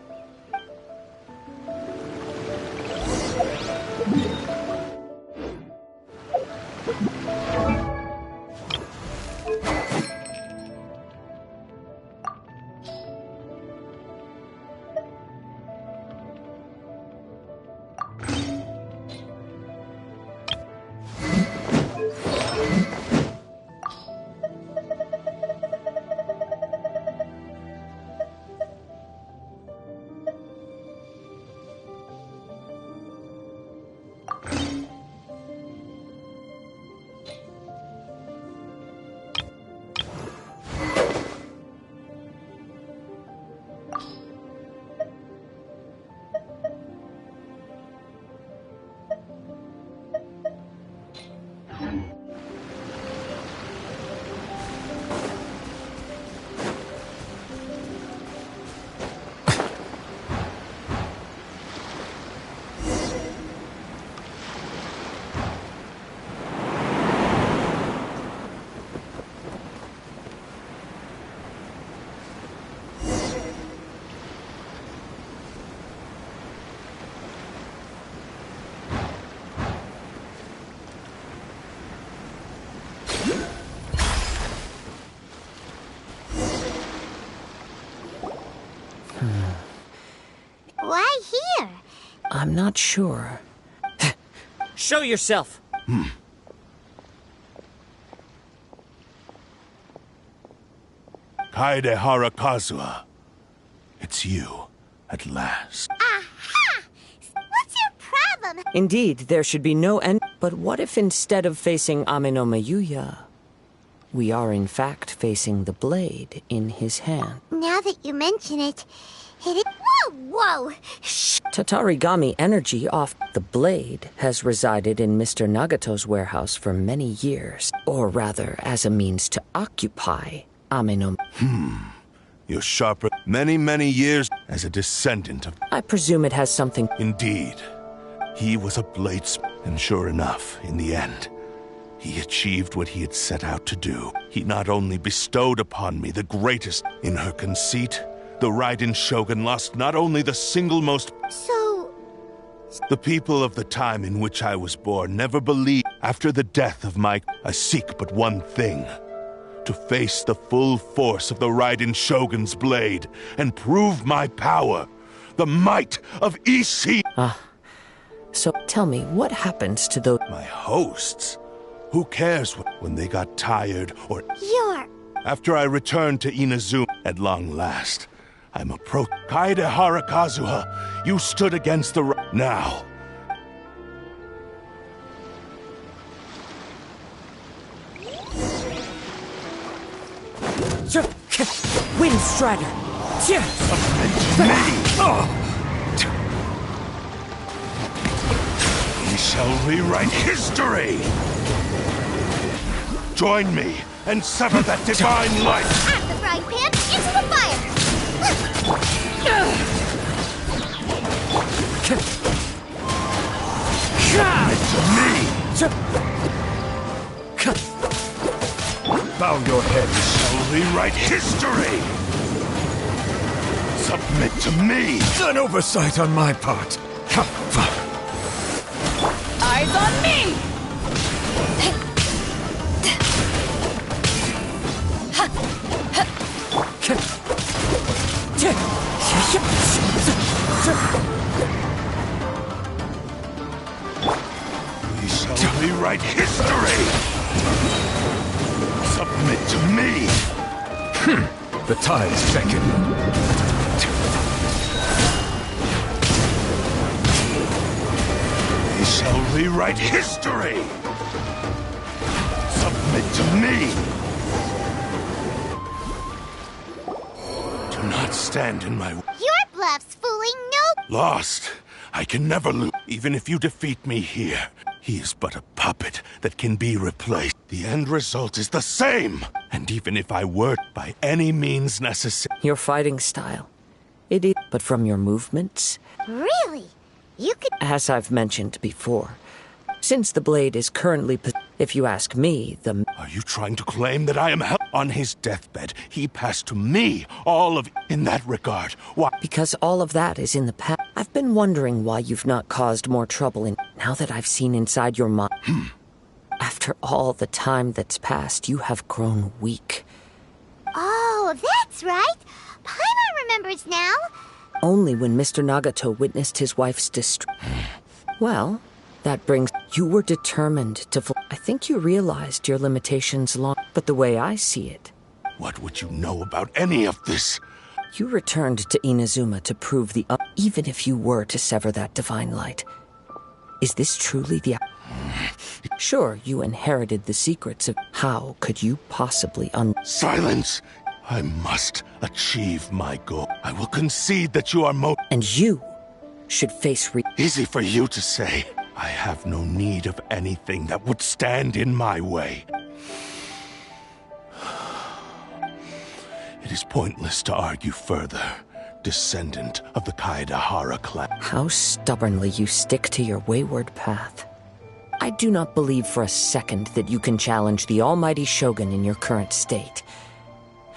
Why here? I'm not sure. Show yourself! Kaede Harakazua. It's you, at last. Aha! What's your problem? Indeed, there should be no end. But what if instead of facing Amenoma Yuya, we are in fact facing the blade in his hand? Now that you mention it, it is... Whoa, whoa! Shh! Tatarigami energy off the blade has resided in Mr. Nagato's warehouse for many years. Or rather, as a means to occupy Amenoma. You're sharper many, many years as a descendant of... I presume it has something... Indeed. He was a bladesmith, and sure enough, in the end, He achieved what he had set out to do. He not only bestowed upon me the greatest in her conceit, the Raiden Shogun lost not only the single most... So... The people of the time in which I was born never believed. After the death of I seek but one thing. To face the full force of the Raiden Shogun's blade and prove my power. The might of Ishii. So tell me, what happens to those... My hosts? Who cares when they got tired or... After I returned to Inazuma, at long last, I'm a Kaedehara Kazuha, you stood against the... Now... Wind Strider! We shall rewrite history! Join me and sever that divine light! At the frying pan, into the fire! Submit to me! Bow your head. We shall rewrite history! Submit to me! An oversight on my part. Eyes on me! We shall rewrite history! Submit to me! The tides beckon. We shall rewrite history! Submit to me! Do not stand in my way. Your bluff's fooling no... Lost. I can never lose. Even if you defeat me here, he is but a puppet that can be replaced. The end result is the same. And even if I were by any means necessary... Your fighting style. It is... But from your movements... Really? You could... As I've mentioned before, since the blade is currently... If you ask me, the... Are you trying to claim that I am on his deathbed? He passed to me all of... In that regard, why... Because all of that is in the past. I've been wondering why you've not caused more trouble in... Now that I've seen inside your mind... After all the time that's passed, you have grown weak. Oh, that's right. Paimon remembers now. Only when Mr. Nagato witnessed his wife's Well, that brings... You were determined to... I think you realized your limitations long... But the way I see it... What would you know about any of this? You returned to Inazuma to prove the... Even if you were to sever that divine light. Is this truly the... Sure, you inherited the secrets of... How could you possibly Silence! I must achieve my goal. I will concede that you are And you should face Easy for you to say. I have no need of anything that would stand in my way. It is pointless to argue further, descendant of the Kaedehara clan. How stubbornly you stick to your wayward path. I do not believe for a second that you can challenge the almighty Shogun in your current state.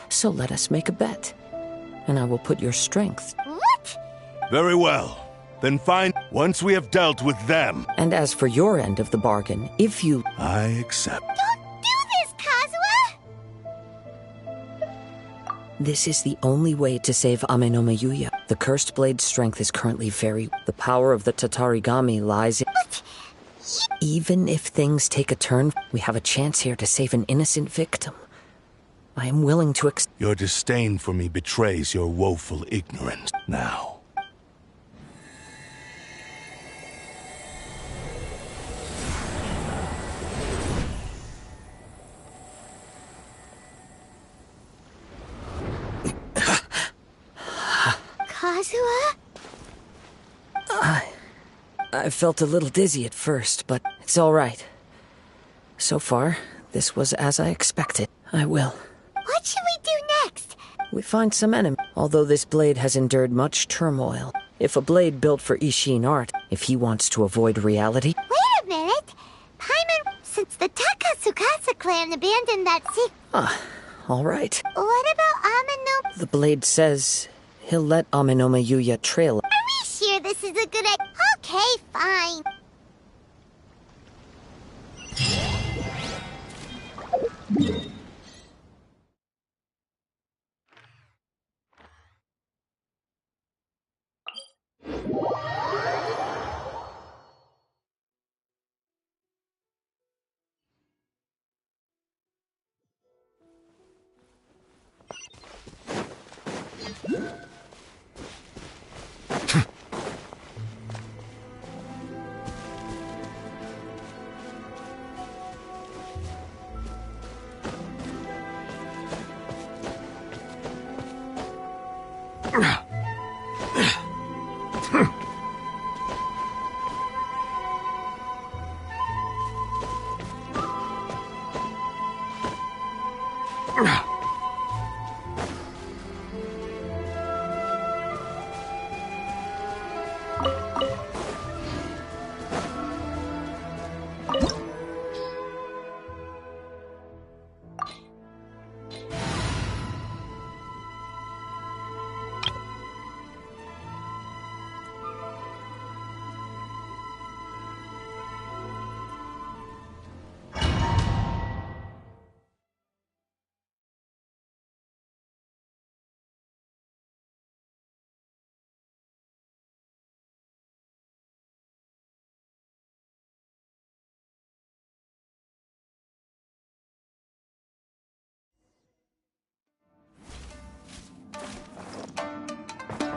So let us make a bet, and I will put your strength. What? Very well. Then fine, once we have dealt with them. And as for your end of the bargain, if you... I accept. Don't do this, Kazuha! This is the only way to save Ame no Mayuya. The cursed blade's strength is currently very... The power of the Tatarigami lies in... But... Even if things take a turn, we have a chance here to save an innocent victim. I am willing to Your disdain for me betrays your woeful ignorance. Now. Kazuha? I felt a little dizzy at first, but it's all right. So far, this was as I expected. I will. What should we do next? We find some enemy. Although this blade has endured much turmoil. If a blade built for Ishin art, if he wants to avoid reality... Wait a minute! Paimon, since the Takatsu clan abandoned that sea. All right. What about Amino? The blade says he'll let Amenoma Yuya trail. Are we sure this is a good idea? Okay, fine.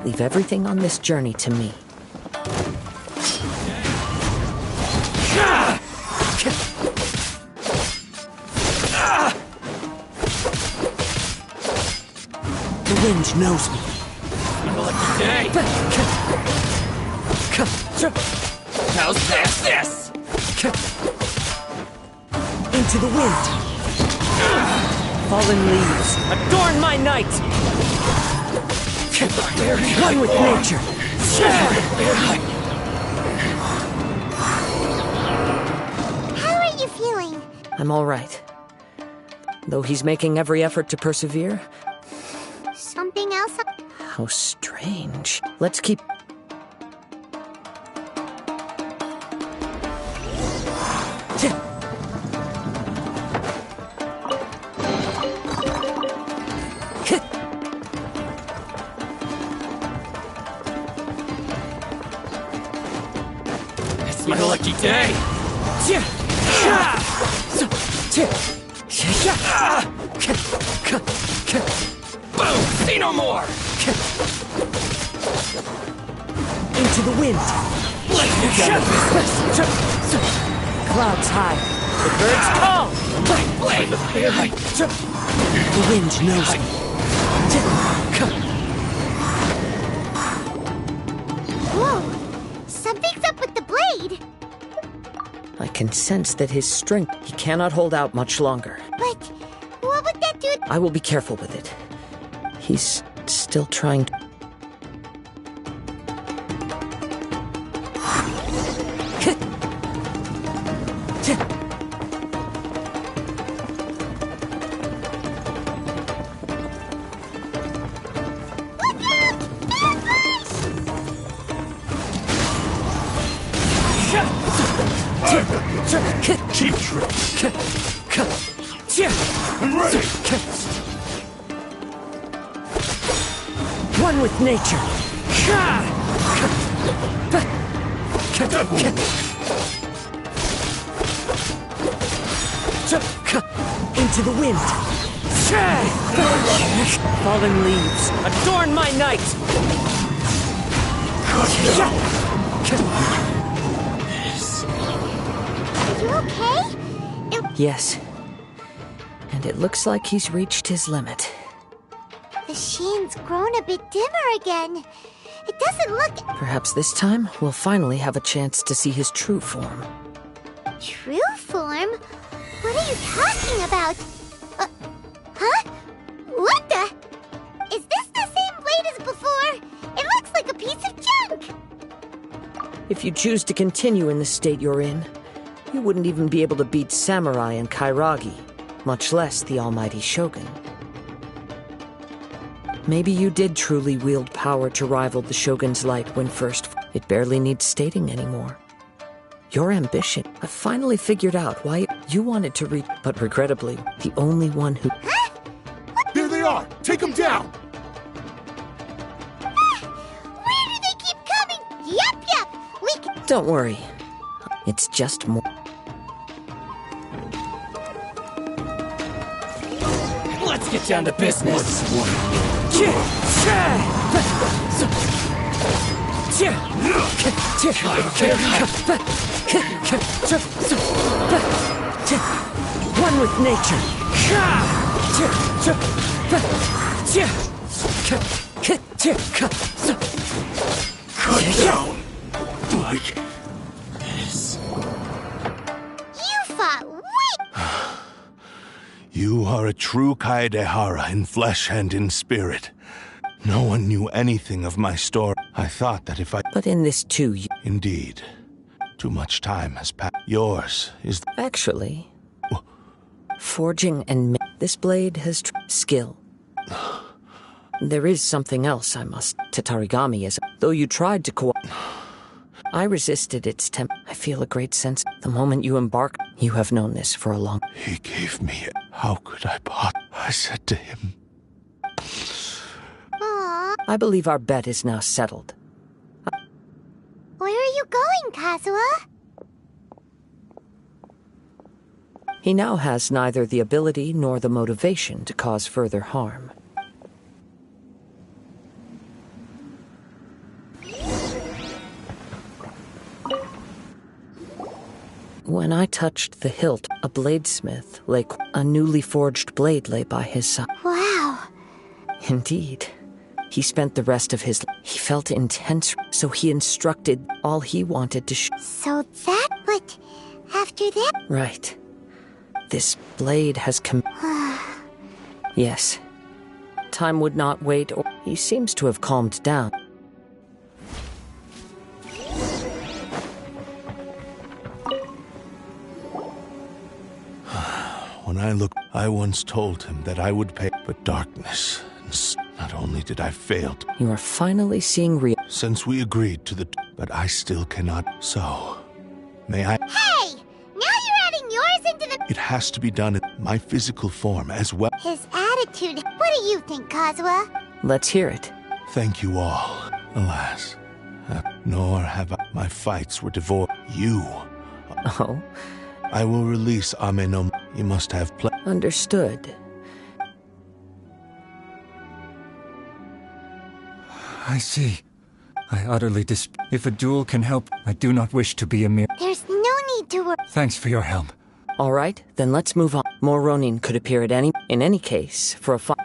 Leave everything on this journey to me. The wind knows me. Hey! How's this? Into the wind. Fallen leaves, adorn my night! One with nature. How are you feeling? I'm all right. Though he's making every effort to persevere. Something else? How strange. Let's keep... It's my lucky day! Boom! See no more! Into the wind! Clouds high. The birds call! The wind knows me. Whoa! Something's up with the blade! I can sense that his strength... He cannot hold out much longer. But what would that do? I will be careful with it. He's still trying to... Cheap trick. I'm ready. One with nature. Into the wind. Fallen leaves, adorn my night. Are you okay? Yes. And it looks like he's reached his limit. The sheen's grown a bit dimmer again. It doesn't look... Perhaps this time, we'll finally have a chance to see his true form. True form? What are you talking about? Huh? What the? Is this the same blade as before? It looks like a piece of junk! If you choose to continue in the state you're in, you wouldn't even be able to beat Samurai and Kairagi. much less the almighty Shogun. Maybe you did truly wield power to rival the Shogun's light when first. It barely needs stating anymore. Your ambition. I finally figured out why you wanted to reach, but regrettably, the only one who. There they are! Take them down! Where do they keep coming? Yep, we can. Don't worry. It's just more. Let's get down to business. One with nature. Cut down like this. You fought way. You are a true Kaedehara in flesh and in spirit. No one knew anything of my story. I thought that if I... But in this too, you... Indeed. Too much time has passed. Yours is... Actually... Forging and... This blade has... Skill. There is something else I must... Tatarigami is... Though you tried to I resisted its tempt. I feel a great sense. The moment you embark... You have known this for a long... He gave me it. How could I pot? I said to him... I believe our bet is now settled. Where are you going, Kazuha? He now has neither the ability nor the motivation to cause further harm. When I touched the hilt, a bladesmith lay. A newly forged blade lay by his side. Wow. Indeed. He spent the rest of his life. He felt intense, so he instructed all he wanted to So that, but after that... Right. This blade has Yes. Time would not wait, or he seems to have calmed down. When I look, I once told him that I would pay, but darkness. Not only did I fail to... You are finally seeing real... Since we agreed to the... But I still cannot... So... May I... Hey! Now you're adding yours into the... It has to be done in my physical form as well. His attitude... What do you think, Kazuha? Let's hear it. Thank you all. Alas. Nor have I... My fights were divorced. You... Oh? I will release Amenom. You must have... Understood. I see. I utterly If a duel can help, I do not wish to be a mere... There's no need to worry. Thanks for your help. All right, then let's move on. More Ronin could appear at any... In any case, for a fight...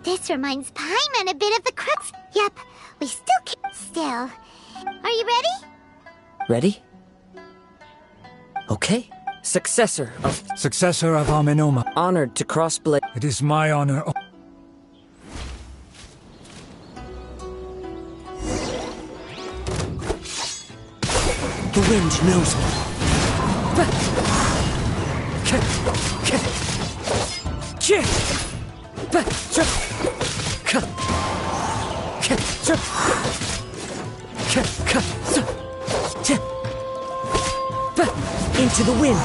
This reminds Paimon a bit of the crux. Yep, we still can't. Still. Are you ready? Ready? Okay. Successor of Amenoma. Honored to crossblade. It is my honor. The wind knows me. Into the wind.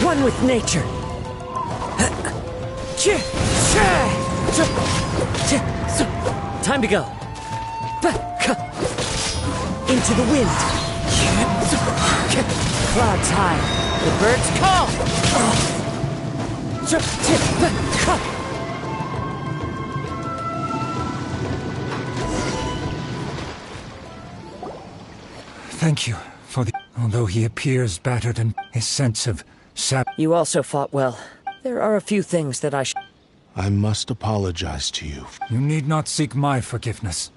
One with nature. Time to go. Into the wind. Clouds high. The birds call. Thank you for the... Although he appears battered and his sense of You also fought well. There are a few things that I must apologize to you. You need not seek my forgiveness.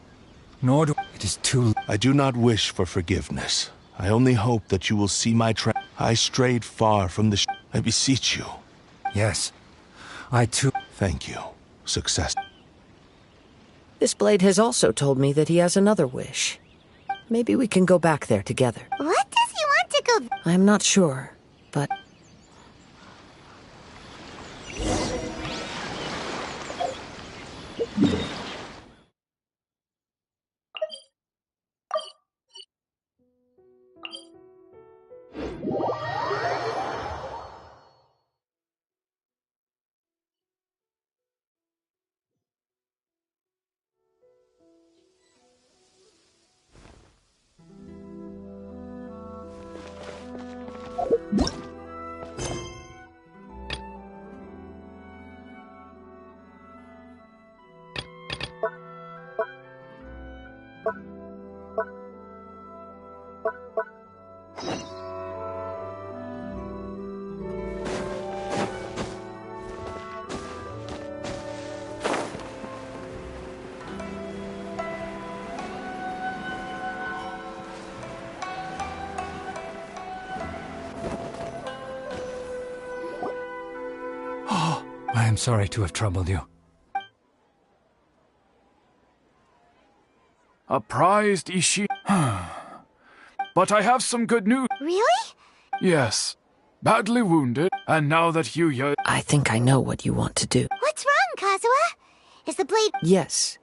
Nor do... It is too... I do not wish for forgiveness. I only hope that you will see my I strayed far from the I beseech you. Yes. I too... Thank you. Success. This blade has also told me that he has another wish. Maybe we can go back there together. What does he want to go? I'm not sure, but... I am sorry to have troubled you. A prized Ishi. But I have some good news. Really? Yes. Badly wounded, and now that Yuya... I think I know what you want to do. What's wrong, Kazuha? Is the blade... Yes.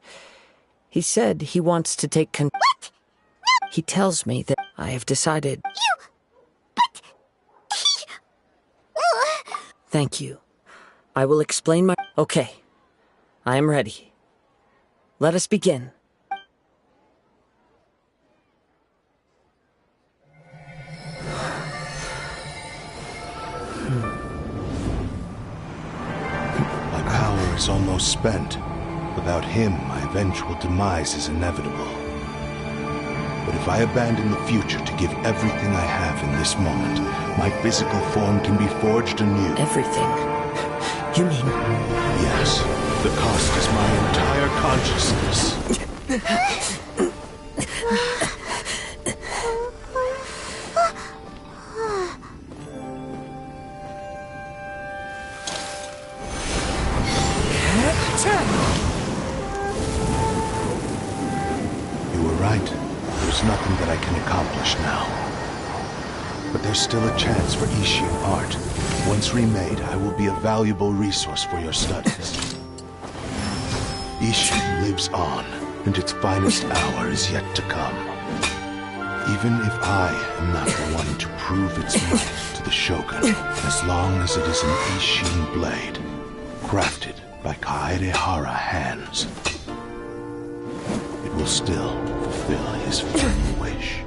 He said he wants to take What? No! He tells me that I have decided... You... But... Thank you. I will explain my... Okay. I am ready. Let us begin. My power is almost spent. Without him, my eventual demise is inevitable. But if I abandon the future to give everything I have in this moment, my physical form can be forged anew. Everything? You mean... Yes. The cost is my entire consciousness. You were right. There's nothing that I can accomplish now. But there's still a chance for Ishin art. Once remade, I will be a valuable resource for your studies. Ishin lives on, and its finest hour is yet to come. Even if I am not the one to prove its might to the Shogun, as long as it is an Ishin blade, crafted by Kaedehara hands, it will still fulfill his final wish.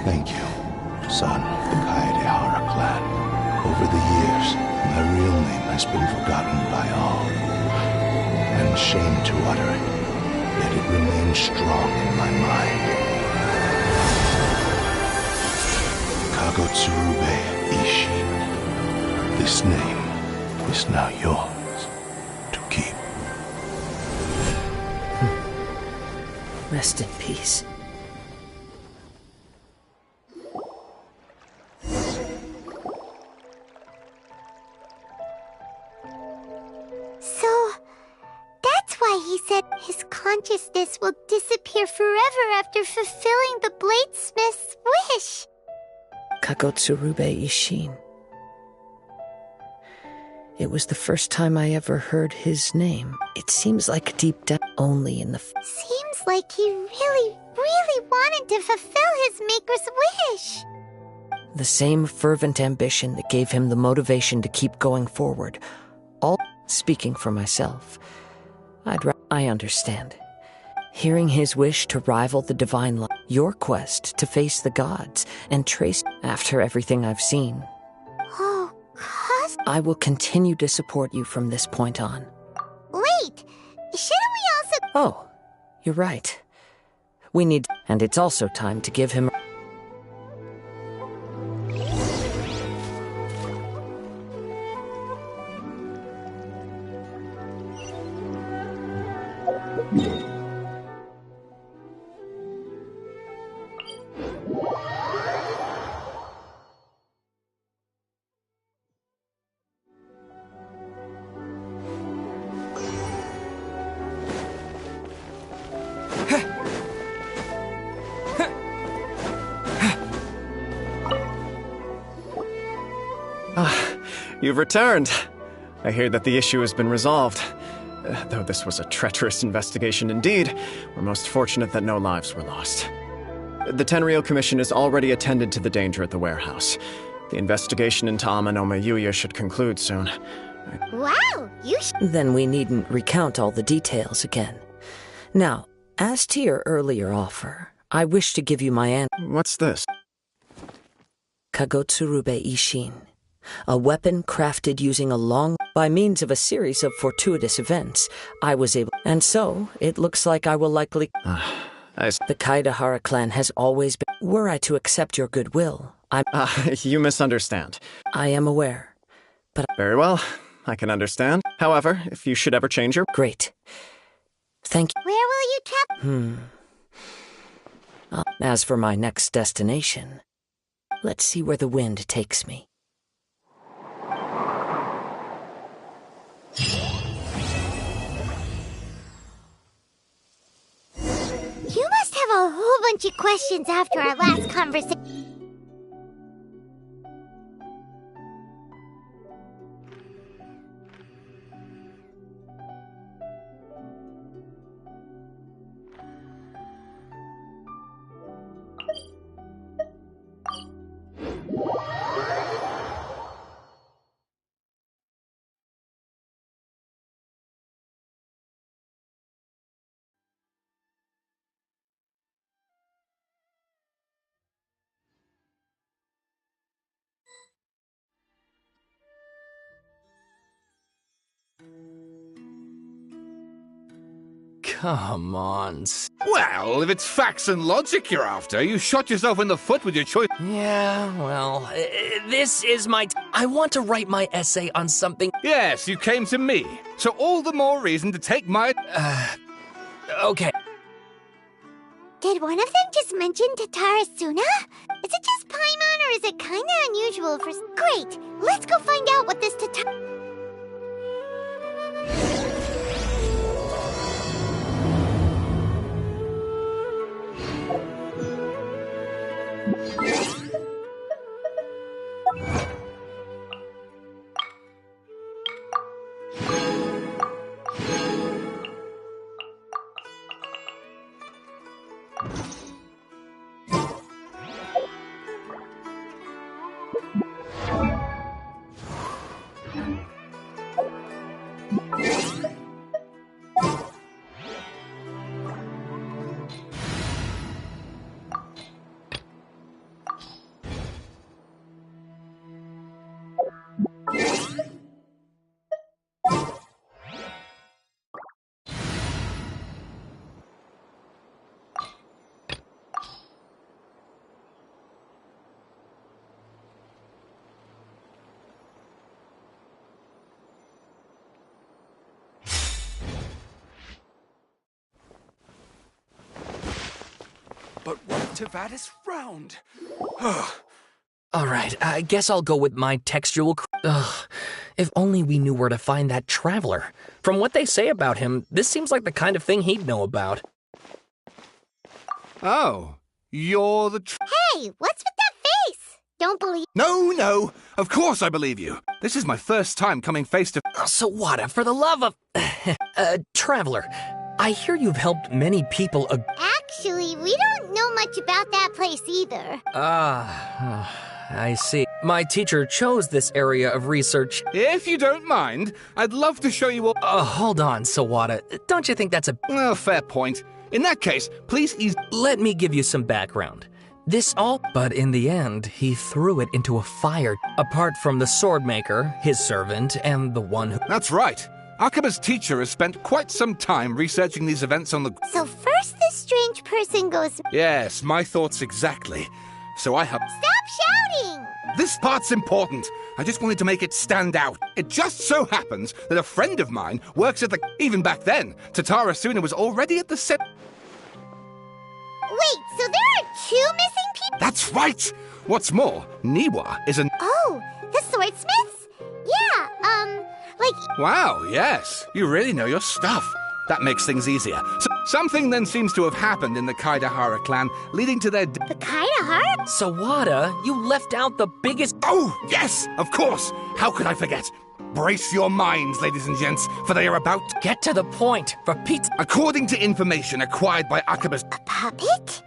Thank you, son of the Kaedehara clan. Over the years, my real name has been forgotten by all. I'm ashamed to utter it, yet it remains strong in my mind. Kagotsurube Ishin. This name is now yours to keep. Rest in peace. So, that's why he said his consciousness will disappear forever after fulfilling the bladesmith's wish. Kagotsurube Ishin. It was the first time I ever heard his name. It seems like deep down, only in the... Seems like he really, really wanted to fulfill his maker's wish. The same fervent ambition that gave him the motivation to keep going forward. All speaking for myself. I understand. Hearing his wish to rival the divine light, your quest to face the gods, and trace after everything I've seen. Oh, cuz... I will continue to support you from this point on. Wait! Shouldn't we also... Oh, you're right. We need... And it's also time to give him... You've returned. I hear that the issue has been resolved. Though this was a treacherous investigation indeed, we're most fortunate that no lives were lost. The Tenryou Commission has already attended to the danger at the warehouse. The investigation into Amanoma Yuya should conclude soon. Wow, Then we needn't recount all the details again. Now, as to your earlier offer, I wish to give you my answer. What's this? Kagotsurube Ishin. A weapon crafted using a long... By means of a series of fortuitous events, I was able... And so, it looks like I will likely... The Kaidahara clan has always been... Were I to accept your goodwill, you misunderstand. I am aware, but... Very well, I can understand. However, if you should ever change your... Great. Thank you. Where will you travel? As for my next destination, let's see where the wind takes me. You must have a whole bunch of questions after our last conversation. Come on. Well, if it's facts and logic you're after, you shot yourself in the foot with your choice. Yeah, well, this is my... I want to write my essay on something... Yes, you came to me. So all the more reason to take my... Okay. Did one of them just mention Tatarasuna? Is it just Paimon or is it kinda unusual for... Great! Let's go find out what this Tatar... But what if Tavadis frowned? Alright, I guess I'll go with my textual... If only we knew where to find that traveler. From what they say about him, this seems like the kind of thing he'd know about. Oh, you're the... Hey, what's with that face? don't believe... No, of course I believe you. This is my first time coming face to... Sawada, for the love of... Traveler, I hear you've helped many people... Actually, we don't know much about that place either. I see. My teacher chose this area of research. If you don't mind, I'd love to show you all... Hold on, Sawada. Don't you think that's a... Well, fair point. In that case, please ease... Let me give you some background. This all... But in the end, he threw it into a fire. Apart from the swordmaker, his servant, and the one who... That's right. Akaba's teacher has spent quite some time researching these events on the... So first this strange person goes... Yes, my thoughts exactly. So I have... Stop shouting! This part's important. I just wanted to make it stand out. It just so happens that a friend of mine works at the... Even back then, Tatara Suna was already at the set... Wait, so there are 2 missing people? That's right! What's more, Niwa is an... Oh, the swordsmiths? Yeah, like... Wow, yes. You really know your stuff. That makes things easier. So, something then seems to have happened in the Kaidahara clan, leading to their... The Kaidahara? Sawada, you left out the biggest... Oh, yes, of course. How could I forget? Brace your minds, ladies and gents, for they are about to... Get to the point, for Pete's... According to information acquired by Akaba's... A puppet?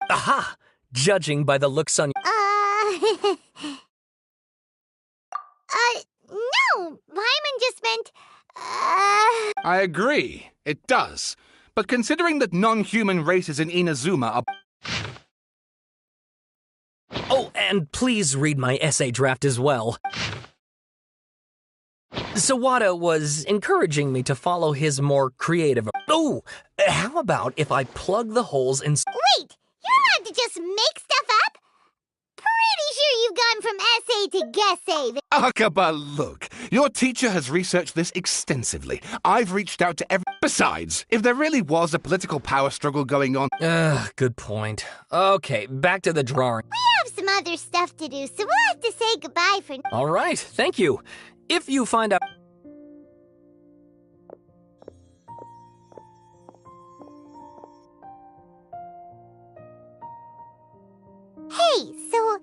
Aha! Judging by the looks on... No! Paimon just meant... I agree. It does. But considering that non-human races in Inazuma are... Oh, and please read my essay draft as well. Sawada was encouraging me to follow his more creative... Oh, how about if I plug the holes in... Wait! You're allowed to just make stuff up? Pretty sure you've gone from essay to guessay. Akaba, look. Your teacher has researched this extensively. I've reached out to every... Besides, if there really was a political power struggle going on... Good point. Okay, back to the drawing. We have some other stuff to do, so we'll have to say goodbye for... All right, thank you. If you find out... Hey, so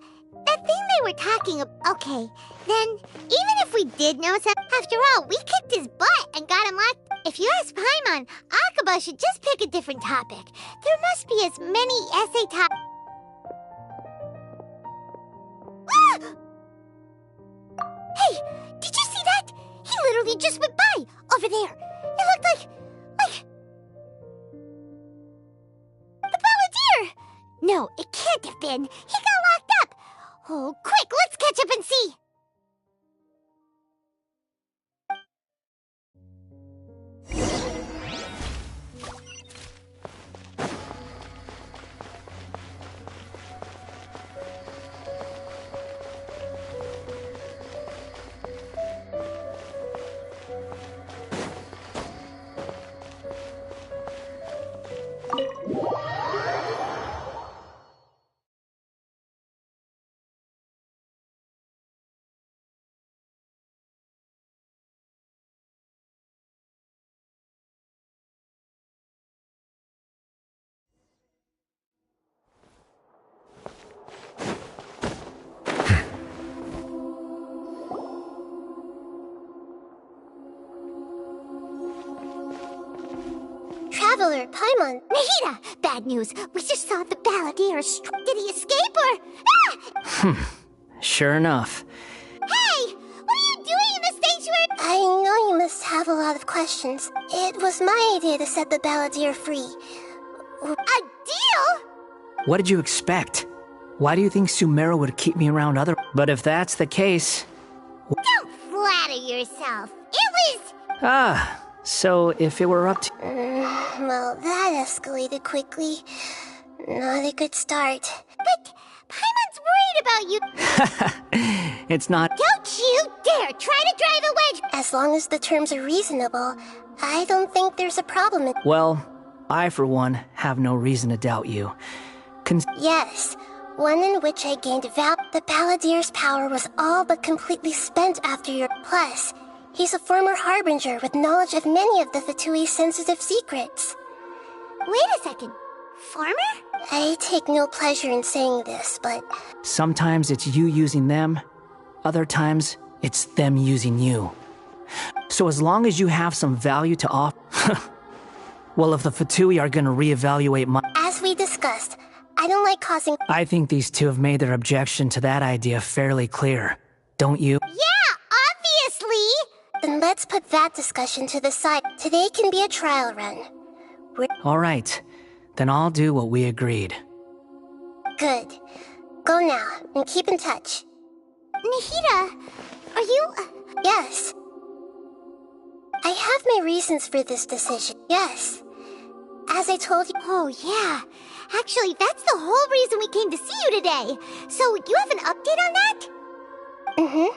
that thing they were talking about... Okay, then, even if we did know something, after all, we kicked his butt and got him locked. If you ask Paimon, Akaba should just pick a different topic. There must be as many essay topics... Hey, did you see that? He literally just went by, over there. It looked like... the Balladeer! No, it can't have been. He got locked up. Oh, quick, let's catch up and see. Traveler, Paimon, Nahida! Bad news. We just saw the Balladeer. Did he escape or... Ah! Sure enough. Hey! What are you doing in the sanctuary? I know you must have a lot of questions. It was my idea to set the Balladeer free. A deal? What did you expect? Why do you think Sumeru would keep me around other... But if that's the case... Don't flatter yourself. It was... So if it were up to... well, that escalated quickly. Not a good start. But Paimon's worried about you. It's not... Don't you dare try to drive a wedge! As long as the terms are reasonable, I don't think there's a problem. Well, I, for one, have no reason to doubt you. Yes, one in which I gained the Balladeer's power was all but completely spent after your... Plus, he's a former harbinger with knowledge of many of the Fatui's sensitive secrets. Wait a second. Farmer? I take no pleasure in saying this, but... Sometimes it's you using them, other times it's them using you. So as long as you have some value to offer... Well, if the Fatui are gonna reevaluate my... As we discussed, I don't like causing... I think these two have made their objection to that idea fairly clear. Don't you? Yeah, obviously! Then let's put that discussion to the side. Today can be a trial run. All right. Then I'll do what we agreed. Good. Go now, and keep in touch. Nihira, are you... Yes. I have my reasons for this decision. Yes. As I told you... Oh, yeah. Actually, that's the whole reason we came to see you today. So, you have an update on that? Mm-hmm.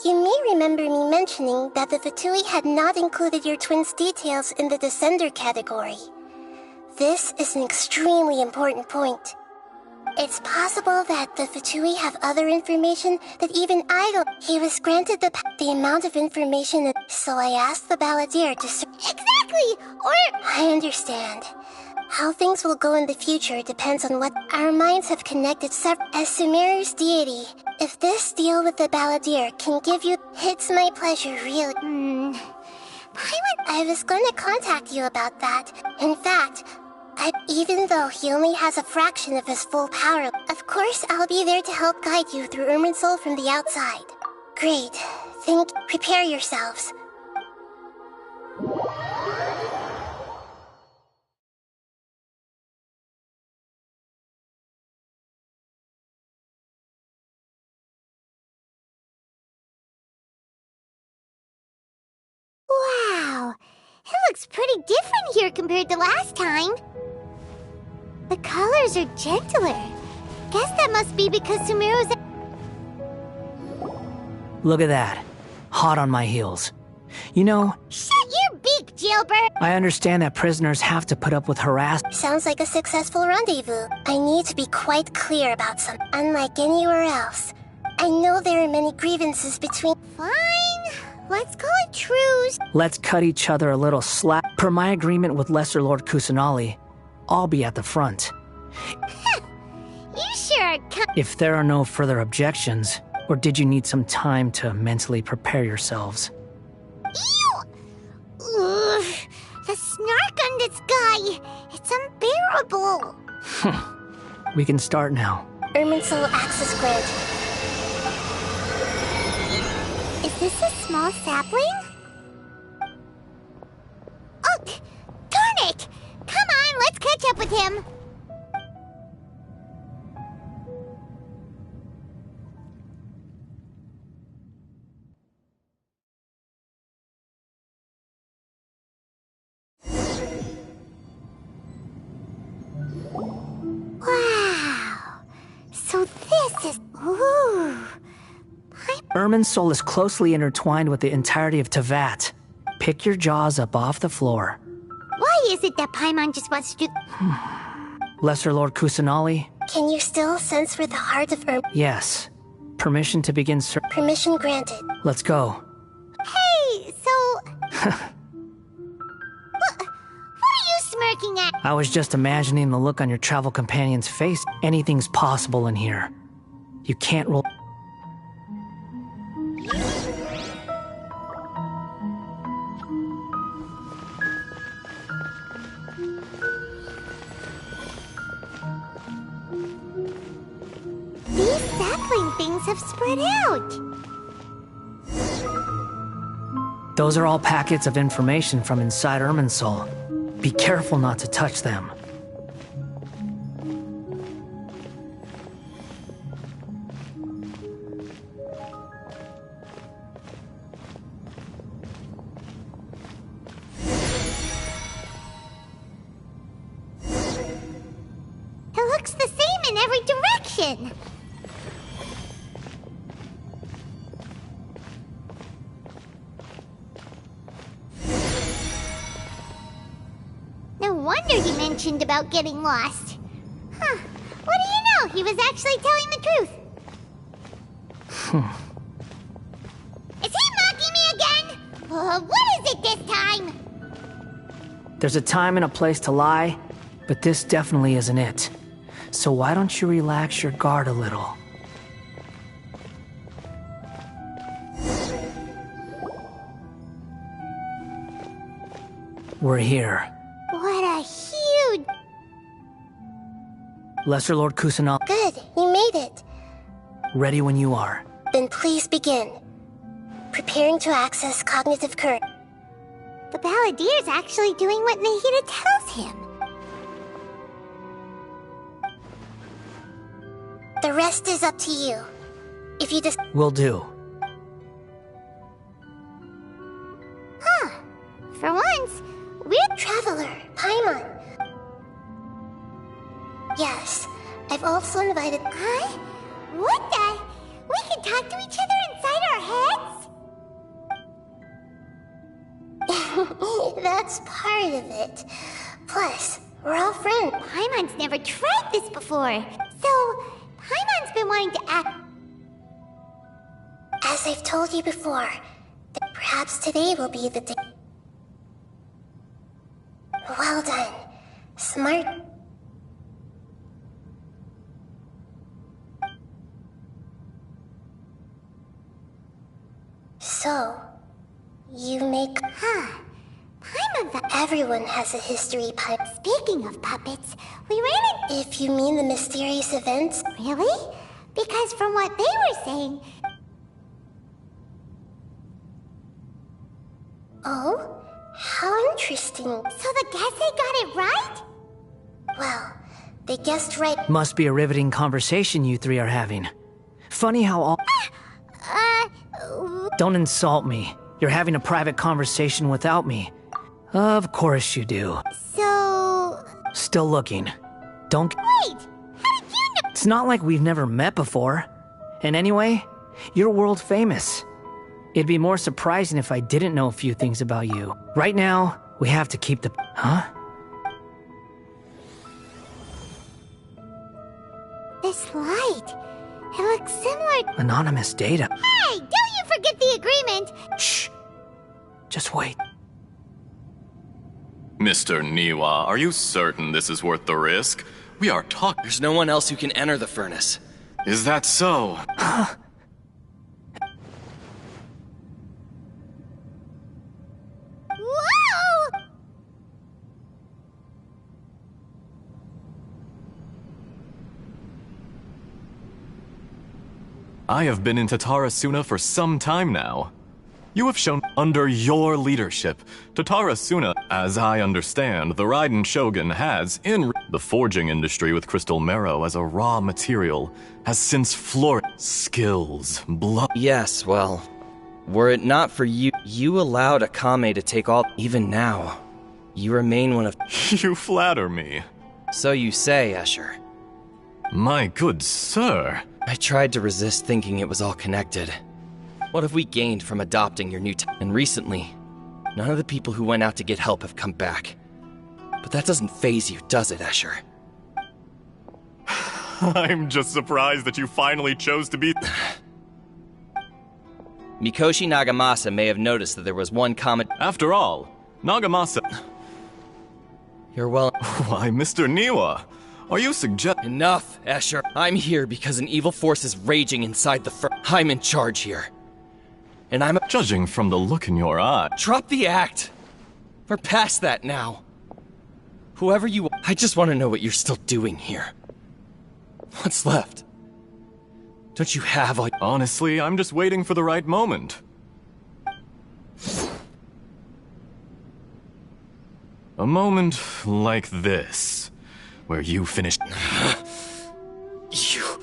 You may remember me mentioning that the Fatui had not included your twins' details in the Descender category. This is an extremely important point. It's possible that the Fatui have other information that even I don't... He was granted the amount of information, so I asked the Balladeer to... Exactly! Or... I understand. How things will go in the future depends on what... Our minds have connected as Sumeru's deity. If this deal with the Balladeer can give you... It's my pleasure, really. I was going to contact you about that. In fact... even though he only has a fraction of his full power, of course I'll be there to help guide you through Irminsul from the outside. Great. Prepare yourselves. Wow. It looks pretty different here compared to last time. The colors are gentler. Guess that must be because Sumeru's... Look at that. Hot on my heels. You know... Shut your beak, jailbird! I understand that prisoners have to put up with harassment. Sounds like a successful rendezvous. I need to be quite clear about something. Unlike anywhere else, I know there are many grievances between... Fine. Let's call it truce. Let's cut each other a little slack. Per my agreement with Lesser Lord Kusanali, I'll be at the front. You sure are... If there are no further objections, or did you need some time to mentally prepare yourselves? Ew! Ugh, the snark on this guy, it's unbearable. We can start now. Irminsul access granted. Is this a small sapling? Oh, darn it! Come on, let's catch up with him. Wow. So this is... Ooh. Irminsul is closely intertwined with the entirety of Teyvat. Pick your jaws up off the floor. Why is it that Paimon just wants to... Lesser Lord Kusanali? Can you still sense where the heart of Yes. Permission to begin Permission granted. Let's go. Hey, so... What are you smirking at? I was just imagining the look on your travel companion's face. Anything's possible in here. You can't roll... These sapling things have spread out. Those are all packets of information from inside Irminsul. Be careful not to touch them. It looks the same in every direction. No wonder he mentioned about getting lost. Huh. What do you know? He was actually telling the truth. Is he mocking me again? What is it this time? There's a time and a place to lie, but this definitely isn't it. So why don't you relax your guard a little? We're here. What a huge... Lesser Lord Kusanal, Good, you made it. ready when you are. Then please begin. Preparing to access cognitive current. The Balladier's actually doing what Nahida tells him. The rest is up to you. If you just... Will do. Huh. For once, we're Traveler, Paimon. Yes, I've also invited... Huh? What the? We can talk to each other inside our heads? That's part of it. Plus, we're all friends. Paimon's never tried this before. So, Paimon's been wanting to act... As I've told you before, that perhaps today will be the day. Well done. Smart. So, you make... Huh. Everyone has a history, Paimon. Speaking of puppets, we ran in... If you mean the mysterious events... Really? Because from what they were saying... Oh? How interesting. So the Gesse got it right? Well, they guessed right... Must be a riveting conversation you three are having. Funny how all... Don't insult me. You're having a private conversation without me. Of course you do. So... Still looking. Don't... Wait! How did you know? It's not like we've never met before. And anyway, you're world famous. It'd be more surprising if I didn't know a few things about you. Right now, we have to keep the... Huh? This light... It looks similar... Anonymous data. Hey! Don't you forget the agreement! Shh! Just wait. Mr. Niwa, are you certain this is worth the risk? We are talking... There's no one else who can enter the furnace. Is that so? Whoa! I have been in Tatarasuna for some time now. You have shown under your leadership. Tatarasuna, as I understand, the Raiden Shogun has, in the forging industry with crystal marrow as a raw material, has since flourished. Skills, blood... Yes, well, were it not for you, you allowed Akame to take all... Even now, you remain one of... You flatter me. So you say, Escher. My good sir. I tried to resist thinking it was all connected. What have we gained from adopting your new And recently, none of the people who went out to get help have come back. But that doesn't faze you, does it, Escher? I'm just surprised that you finally chose to be... Mikoshi Nagamasa may have noticed that there was one common... After all, Nagamasa... You're well... Why, Mr. Niwa, are you Enough, Escher. I'm here because an evil force is raging inside the I'm in charge here. And I'm... Judging from the look in your eye... Drop the act! We're past that now. Whoever you... I just want to know what you're still doing here. What's left? Don't you have all... Honestly, I'm just waiting for the right moment. A moment like this, where you finish... You...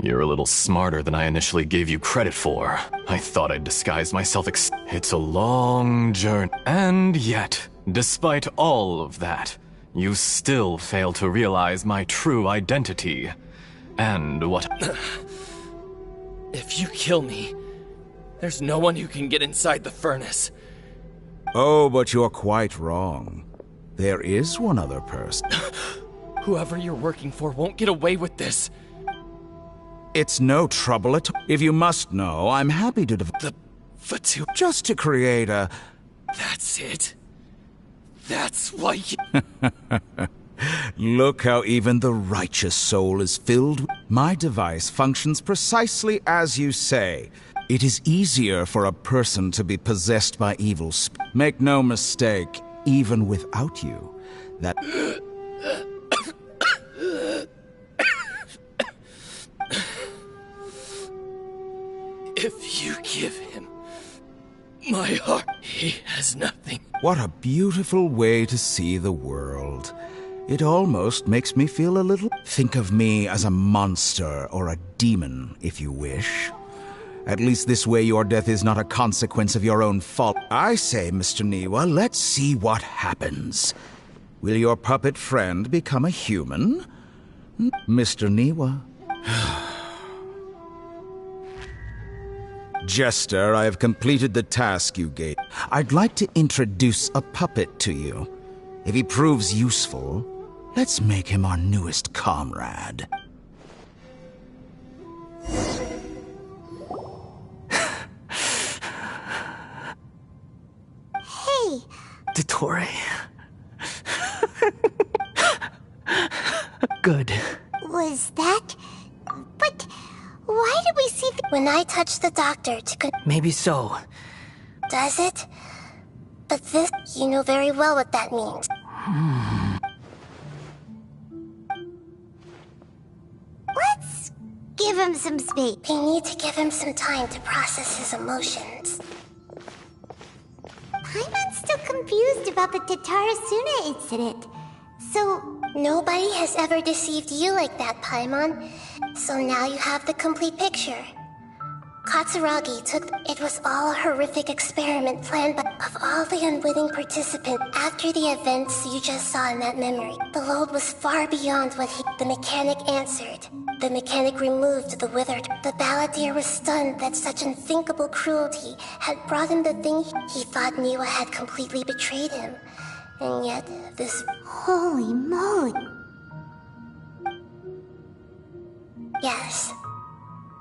You're a little smarter than I initially gave you credit for. I thought I'd disguised myself It's a long journey. And yet, despite all of that, you still fail to realize my true identity. And what... If you kill me, there's no one who can get inside the furnace. Oh, but you're quite wrong. There is one other person. Whoever you're working for won't get away with this. It's no trouble at all. If you must know, I'm happy to just to create a... That's it. That's why you... Look how even the righteous soul is filled. My device functions precisely as you say. It is easier for a person to be possessed by evil spirits. Make no mistake, even without you, that... If you give him my heart, he has nothing. What a beautiful way to see the world. It almost makes me feel a little... Think of me as a monster or a demon, if you wish. At least this way your death is not a consequence of your own fault. I say, Mr. Niwa, let's see what happens. Will your puppet friend become a human? Mr. Niwa? Jester, I have completed the task you gave. I'd like to introduce a puppet to you. If he proves useful, let's make him our newest comrade. Hey! Dottore. Good. Was that... But why did we see... When I touched the doctor to... Maybe so. Does it? But this... You know very well what that means. Let's give him some space. We need to give him some time to process his emotions. Paimon's still confused about the Tatarasuna incident. So... Nobody has ever deceived you like that, Paimon. So now you have the complete picture. Katsuragi took... It was all a horrific experiment planned by... Of all the unwitting participants, after the events you just saw in that memory, the load was far beyond what the mechanic answered. The mechanic removed the withered. The balladeer was stunned that such unthinkable cruelty had brought him the thing he thought Niwa had completely betrayed him. And yet, this... Holy moly. Yes.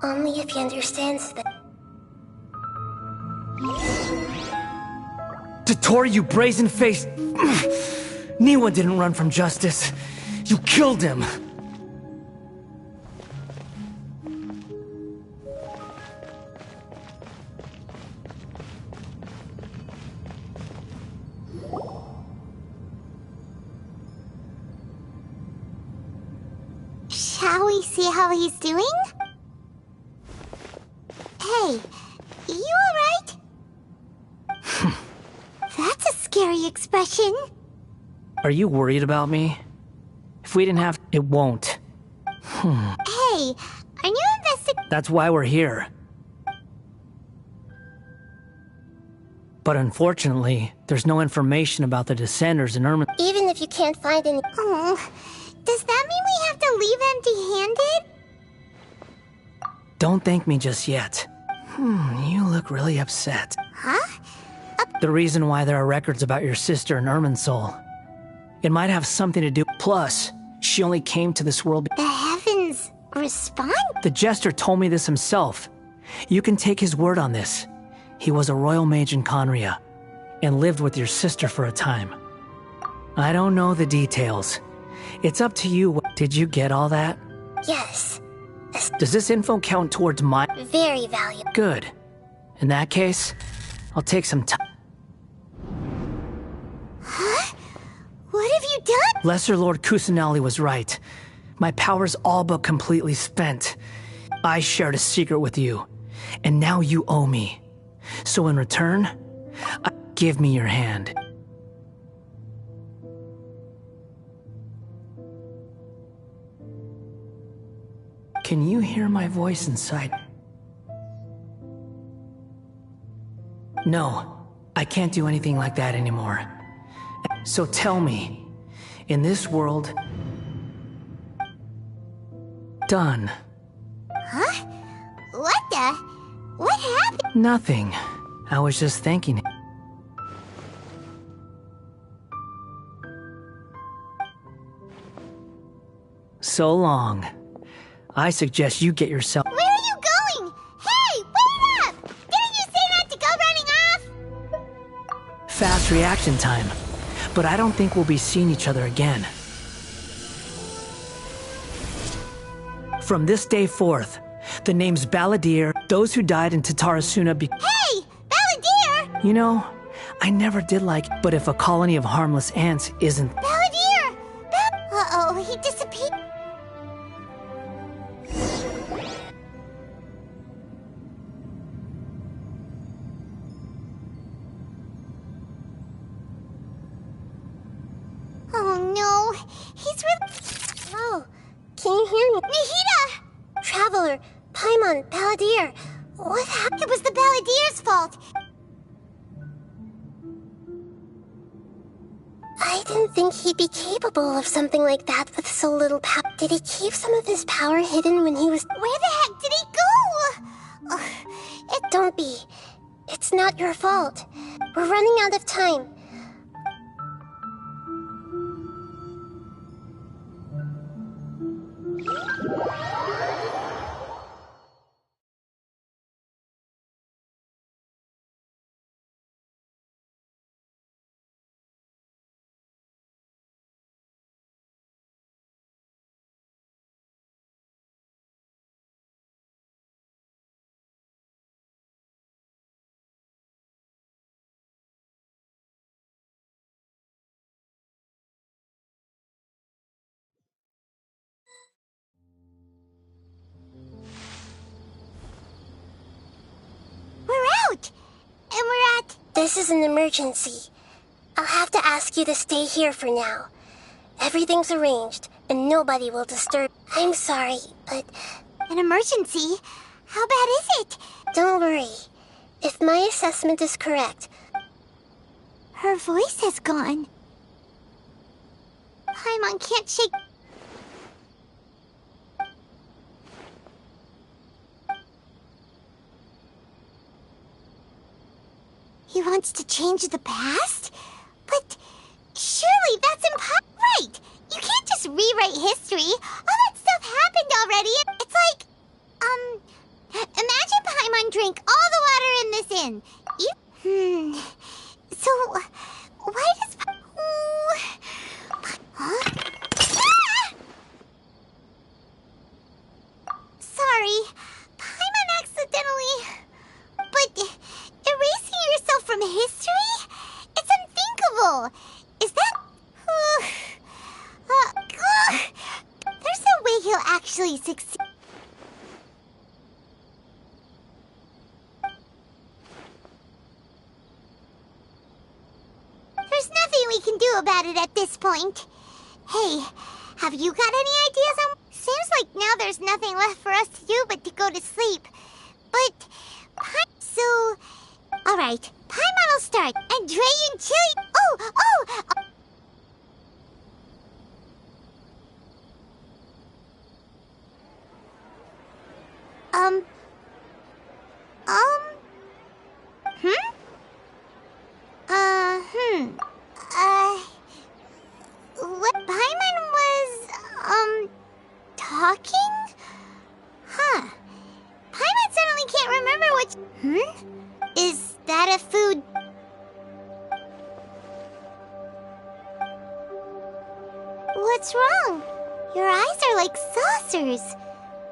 Only if he understands that... Dottore, you brazen-faced... Niwa didn't run from justice. You killed him. Shall we see how he's doing? Hey, you alright? That's a scary expression. Are you worried about me? If we didn't have... It won't. Hey, are you That's why we're here. But unfortunately, there's no information about the Descenders in Ermin. Even if you can't find any... Oh, does that mean we have to leave empty-handed? Don't thank me just yet. You look really upset. Huh? The reason why there are records about your sister in Irminsul. It might have something to do... Plus, she only came to this world... The heavens respond? The Jester told me this himself. You can take his word on this. He was a royal mage in Conria, and lived with your sister for a time. I don't know the details. It's up to you. Did you get all that? Yes. Does this info count towards my... Very valuable. Good. In that case, I'll take some time. Huh? What have you done? Lesser Lord Kusanali was right. My power's all but completely spent. I shared a secret with you, and now you owe me. So in return, give me your hand. Can you hear my voice inside? No, I can't do anything like that anymore. So tell me, in this world... Done. Huh? What the? What happened? Nothing. I was just thinking. So long. I suggest you get yourself... Where are you going? Hey, wait up! Didn't you say not to go running off? Fast reaction time. But I don't think we'll be seeing each other again. From this day forth, the names Balladeer, those who died in Tatarasuna Hey! Balladeer! You know, I never did like it, but if a colony of harmless ants isn't... Balladeer! Uh-oh, he disappeared. Oh no, he's really... Oh, can you hear me? Nahida! Traveler, Paimon, Balladeer, what happened? It was the Balladeer's fault. I didn't think he'd be capable of something like that with so little power. Did he keep some of his power hidden when he was... Where the heck did he go? Don't be. It's not your fault. We're running out of time. And we're at... This is an emergency. I'll have to ask you to stay here for now. Everything's arranged, and nobody will disturb... I'm sorry, but... An emergency? How bad is it? Don't worry. If my assessment is correct... Her voice has gone. Paimon can't shake... He wants to change the past? But surely that's impossible. Right! You can't just rewrite history. All that stuff happened already. It's like, imagine Paimon drank all the water in this inn. So, why does... Huh? Ah! Sorry, Paimon accidentally... But erasing yourself from history? It's unthinkable! Is that... There's no way he'll actually succeed. There's nothing we can do about it at this point. Hey, have you got any ideas on... Seems like now there's nothing left for us to do but to go to sleep. But... So... Alright, Paimon will start. And Dre and Chili... What Paimon was, talking? Huh. Paimon suddenly can't remember what... Is that a food... What's wrong? Your eyes are like saucers.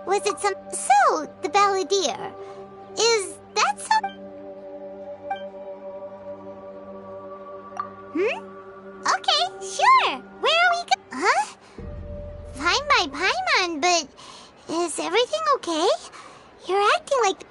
Was it some... So, the Balladeer. Is that some... Okay, sure. Where are we go... Huh? Fine by Paimon, but... Is everything okay? You're acting like...